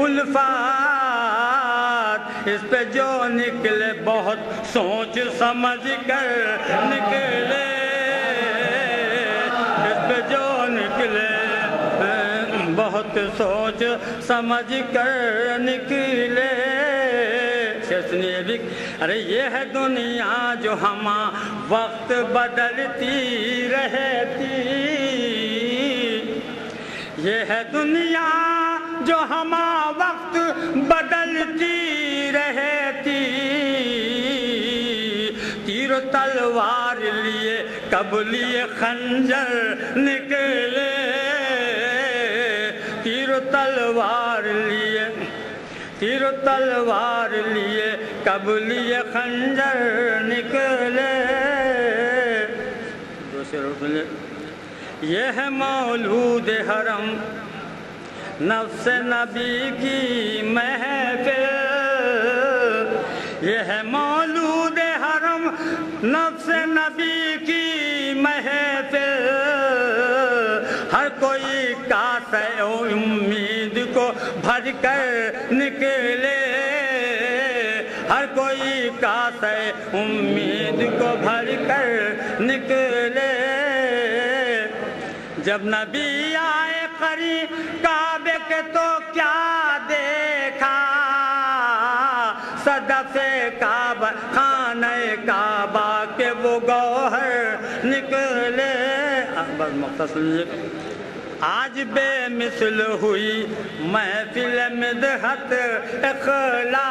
الفت، اس پہ جو نکلے بہت سوچ سمجھ کر نکلے، اس پہ جو نکلے بہت سوچ سمجھ کر نکلے۔ سنیے بھی، ارے یہ ہے دنیا جو ہمہ وقت بدلتی رہتی، یہ ہے دنیا جو ہمہ وقت بدلتی رہتی، تیر و تلوار لیے کب لیے خنجر نکلے، تیر و تلوار لیے، تیر و تلوار لیے کب لیے خنجر نکلے۔ یہ ہے مولود حرم نفس نبی کی محفل، یہ ہے مولود حرم نفس نبی کی محفل، ہر کوئی کاسہ امید کو بھر کر نکلے، ہر کوئی کاسہ امید کو بھر کر نکلے، جب نبی آئے قریب کعبے کے تو کیا دیکھا، صدف کعبہ خانہ کعبہ کے وہ گوہر نکلے۔ بس مختصر آج بے مثل ہوئی محفل مدحت اخلاق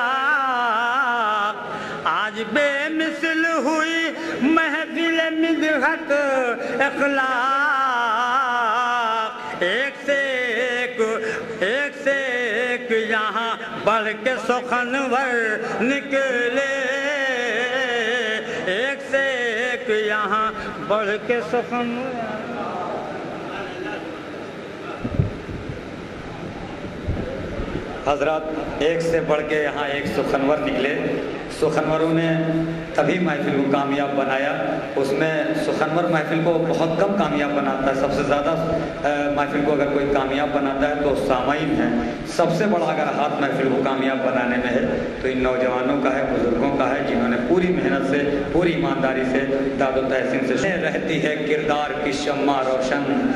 آج بے مثل ہوئی محفل مدحت اخلاق ایک سے ایک یہاں بڑھ کے سخنور نکلے ایک سے ایک یہاں بڑھ کے سخنور حضرات ایک سے بڑھ کے یہاں ایک سخنور نکلے سخنوروں نے تبھی محفل کو کامیاب بنایا اس میں سخنور محفل کو بہت کم کامیاب بناتا ہے سب سے زیادہ محفل کو اگر کوئی کامیاب بناتا ہے تو سامعین ہیں سب سے بڑا اگر ہاتھ محفل کو کامیاب بنانے میں ہے تو ان نوجوانوں کا ہے بزرگوں کا ہے جنہوں نے پوری محنت سے پوری ایمانداری سے داد و تحسین سے رہتی ہے کردار کی شمع روشن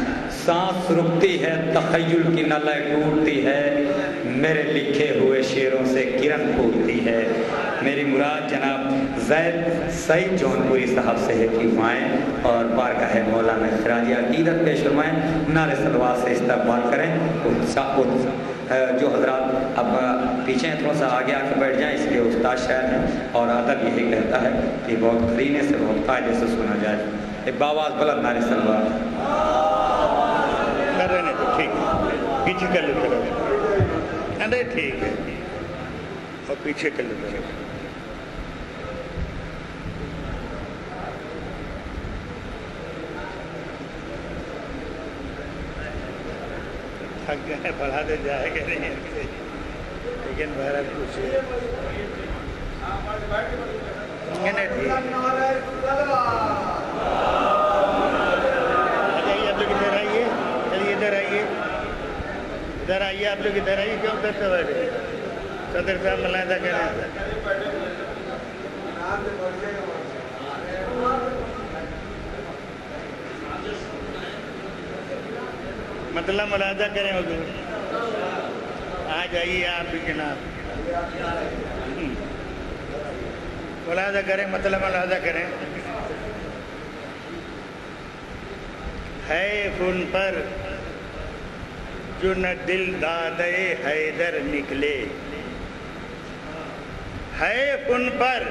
سانس رکتی ہے تخیل کی نلے ٹوٹتی ہے میرے لکھے ہوئے شعروں سے کرن پھوٹتی ہے میری مراد جناب زید سعید جونپوری صاحب سے ہے کہ مائیں اور بارگاہ مولانا خراج عقیدت پیش فرمائیں نعرے صلوات سے استقبال کریں جو حضرات اب پیچھے تھوڑا سا آگے آ کے بیٹھ جائیں اس لیے استاد شاعر ہیں اور ادب یہی کہتا ہے کہ بہت قرینے سے بہت قاعدے سے سنا جائے ایک باواز بلند نعرے صلوات رہنے تو ٹھیک ہے پیچھے کر لیتے رہے ٹھیک ہے اور پیچھے کر لیتے رہے تھک گئے پڑھا دے جائے گا نہیں لیکن بہرحال کچھ ادھر آئیے آپ لوگ ادھر آئیے کیوں ادھر سے بیٹھے صدر صاحب ملاحظہ کریں مطلب ملاحظہ کریں حضور آ جائیے آپ بھی جناب ملاحظہ کریں مطلب ملاحظہ کریں ہے ان پر جو نہ دل دادے حیدر نکلے ہے ان پر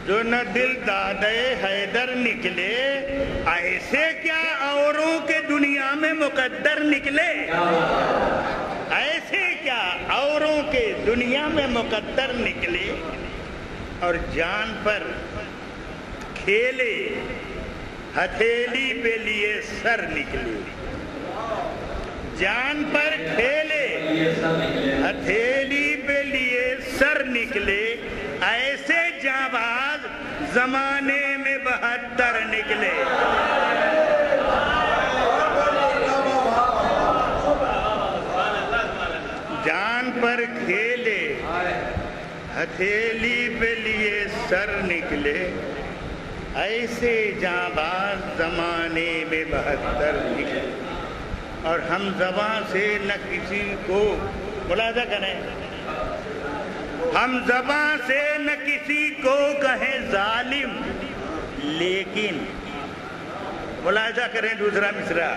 جو نہ دل دادے حیدر نکلے ایسے کیا اوروں کے دنیا میں مقدر نکلے ایسے کیا اوروں کے دنیا میں مقدر نکلے اور جان پر کھیلے ہتھیلی پہ لیے سر نکلے جان پر کھیلے ہتھیلی پہ لیے سر نکلے ایسے جانباز زمانے میں 72 نکلے جان پر کھیلے ہتھیلی پہ لیے سر نکلے ایسے جانباز زمانے میں 72 نکلے اور ہم زبان سے نہ کسی کو ملاحظہ کریں ہم زبان سے نہ کسی کو کہیں ظالم لیکن ملاحظہ کریں دوسرا مصرع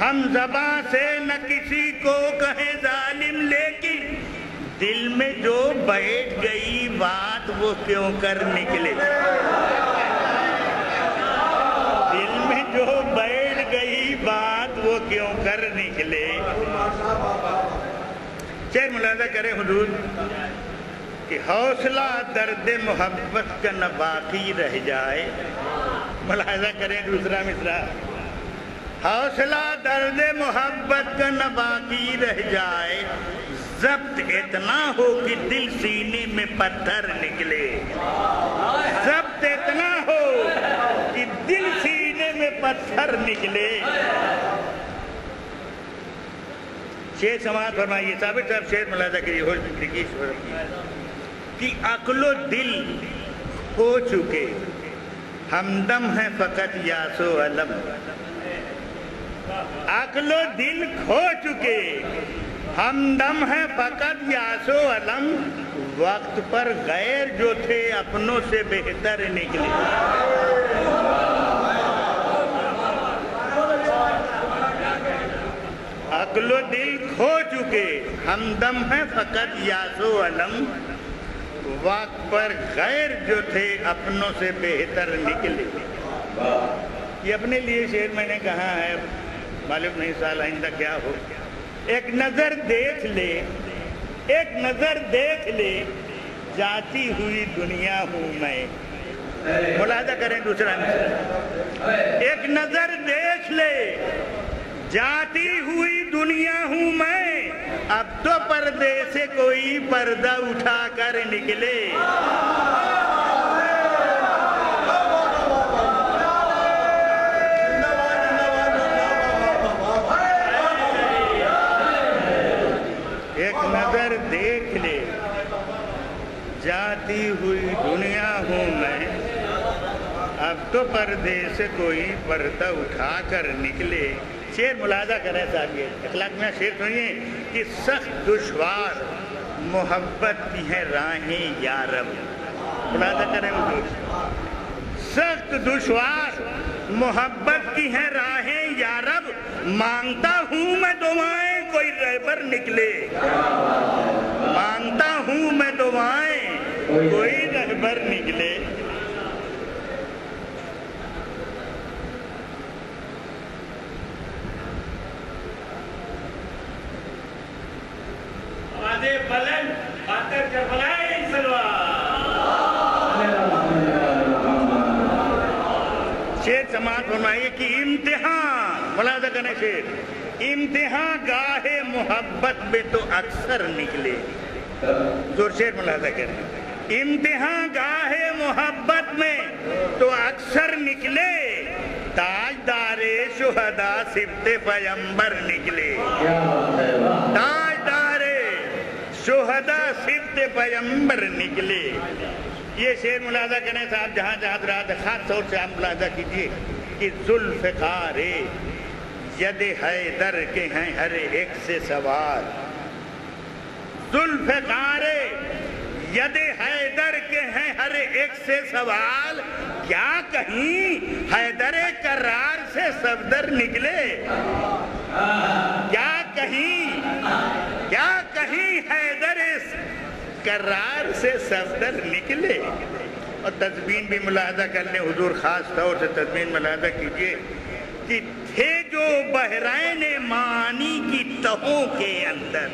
ہم زبان سے نہ کسی کو کہیں ظالم لیکن دل میں جو بیٹھ گئی بات وہ کیوں کر نکلے دل میں جو بیٹھ گئی بات وہ کیوں کر نکلے شعر ملاحظہ کریں حضور کہ حوصلہ درد محبت کا نہ باقی رہ جائے ملاحظہ کریں دوسرا مصرع حوصلہ درد محبت کا نہ باقی رہ جائے ضبط اتنا ہو کہ دل سینے میں پتھر نکلے ضبط اتنا ہو کہ دل سینے میں پتھر نکلے شعر سماعت فرمائیے ثابت صاحب شعر ملاحظہ کریے کہ عقل و دل ہو چکے ہمدم ہے فقط یاس و علم عقل و دل کھو چکے ہمدم ہے فقط یاس و علم وقت پر غیر جو تھے اپنوں سے بہتر نکلے عقل و دل کھو چکے ہمدم ہیں فقط یاس و علم وقت پر غیر جو تھے اپنوں سے بہتر نکلے. یہ اپنے لیے شعر میں نے کہا ہے، معلوم نہیں سال آئندہ کیا ہو. ایک نظر دیکھ لے، ایک نظر دیکھ لے، جاتی ہوئی دنیا ہوں میں. ملاحظہ کریں دوسرا مثال. ایک نظر دیکھ لے، جاتی ہوئی دنیا ہوں میں، اب تو پردے سے کوئی پردہ اٹھا کر نکلے. ایک نظر دیکھ لے، جاتی ہوئی دنیا ہوں میں، اب تو پردے سے کوئی پردہ اٹھا کر نکلے. شعر ملاحظہ کریں صاحب، یہ اخلاق میں شعر سنیے کہ سخت دشوار محبت کی ہیں راہیں یارب. ملاحظہ کریں حضور، سخت دشوار محبت کی ہیں راہیں یارب، مانگتا ہوں میں دعائیں کوئی رہبر نکلے. مانگتا ہوں میں دعائیں کوئی رہبر نکلے. بلند خاطر کربلائے شعر سماعت فرمائیے کہ امتحان، ملاحظہ کریں شعر، امتحان گاہے محبت میں تو اکثر نکلے. زور شعر ملاحظہ کریں. امتحان گاہے محبت میں تو اکثر نکلے، تاجدار شہداء صفت پیمبر نکلے. تاجدار شہداء صفت پیمبر نکلے. یہ شعر ملاحظہ کریں صاحب جہاں جہاں حضرات، خاص طور سے آپ ملاحظہ کیجئے کہ ذوالفقار ید حیدر کے ہیں ہر ایک سے سوال. ذوالفقار ید حیدر کے ہیں ہر ایک سے سوال، کیا کہیں حیدر کرار سے صفدر نکلے. کیا کہیں حیدر کرار سے صفدر نکلے. اور تدبین بھی ملاحظہ کر لیں حضور، خاص طور سے تدبین ملاحظہ کیجئے کہ تھے جو بحرین معانی کی تہوں کے اندر.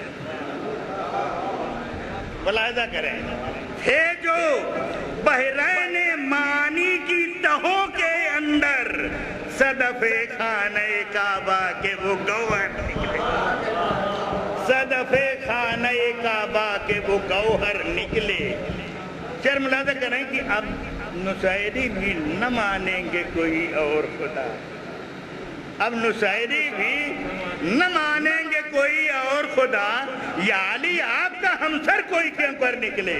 ملاحظہ کریں، تھے جو بحرین معانی کی تہوں کے اندر، صدف خانہ کعبہ کے وہ گوہر نکلے. صدف خانہ کعبہ کے وہ گوہر نکلے. شعر ملاحظہ کریں کہ اب نصیری بھی نہ مانیں گے کوئی اور خدا. اب نصیری بھی نہ مانیں گے کوئی اور خدا، یا علی آپ کا ہمسر کوئی کیوں کر نکلے.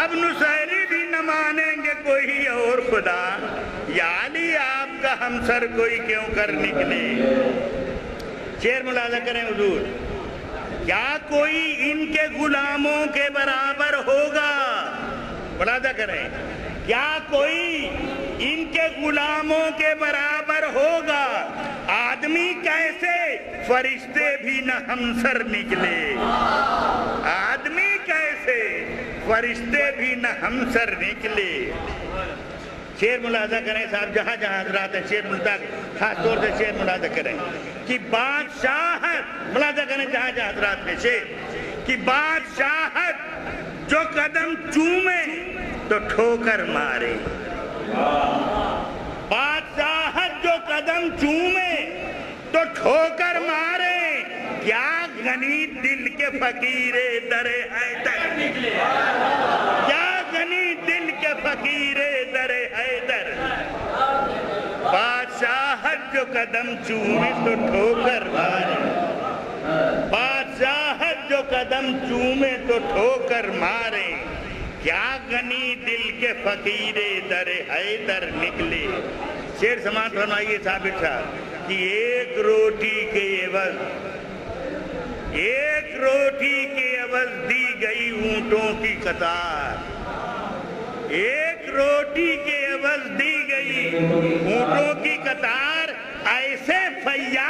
اب نصیری بھی نہ مانیں گے کوئی اور خدا، یا علی آپ کا ہمسر کوئی کیوں کر نکلے. شعر ملاحظہ کریں حضور، کیا کوئی ان کے غلاموں کے برابر ہوگا. ملاحظہ کریں، کیا کوئی ان کے غلاموں کے برابر ہوگا. آدمی کیسے فرشتے بھی نہ ہمسر نکلے. آدمی کیسے فرشتے بھی نہ ہمسر نکلے. شعر ملاحظہ کریں صاحب جہاں جہاں حضرات ہیں، شعر ملتا خاص طور سے شعر ملاحظہ کریں کہ بادشاہت، ملاحظہ کریں جہاں جہاں حضرات ہیں شعر کہ بادشاہت جو قدم چومے تو ٹھوکر مارے. بادشاہت جو قدم چومے تو ٹھوکر مارے، کیا غنی دل کے فقیر در حیدر نکلے. کیا غنی دل کے فقیر در حیدر. بادشاہت جو قدم چومے تو ٹھوکر مارے. بادشاہت جو قدم چومے تو ٹھوکر مارے، کیا غنی دل کے فقیر در حیدر نکلے. شعر سماعت فرمائیے ثابت صاحب کہ ایک روٹی کے عوض دی گئی اونٹوں کی قطار. ایک روٹی کے عوض دی گئی اونٹوں کی قطار، ایسے فیاض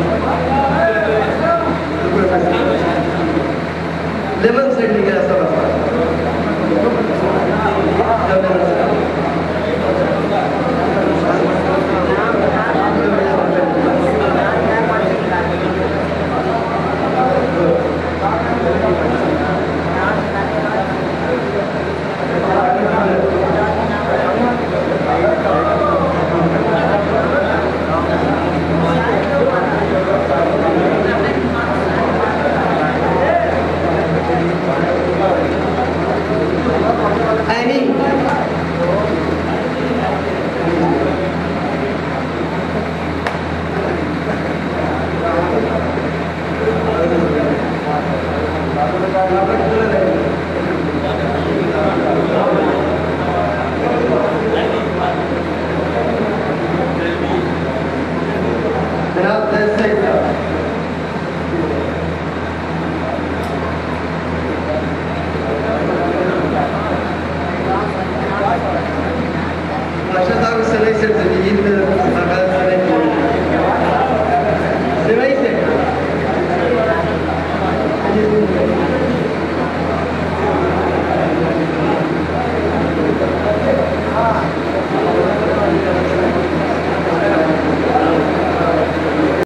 ہے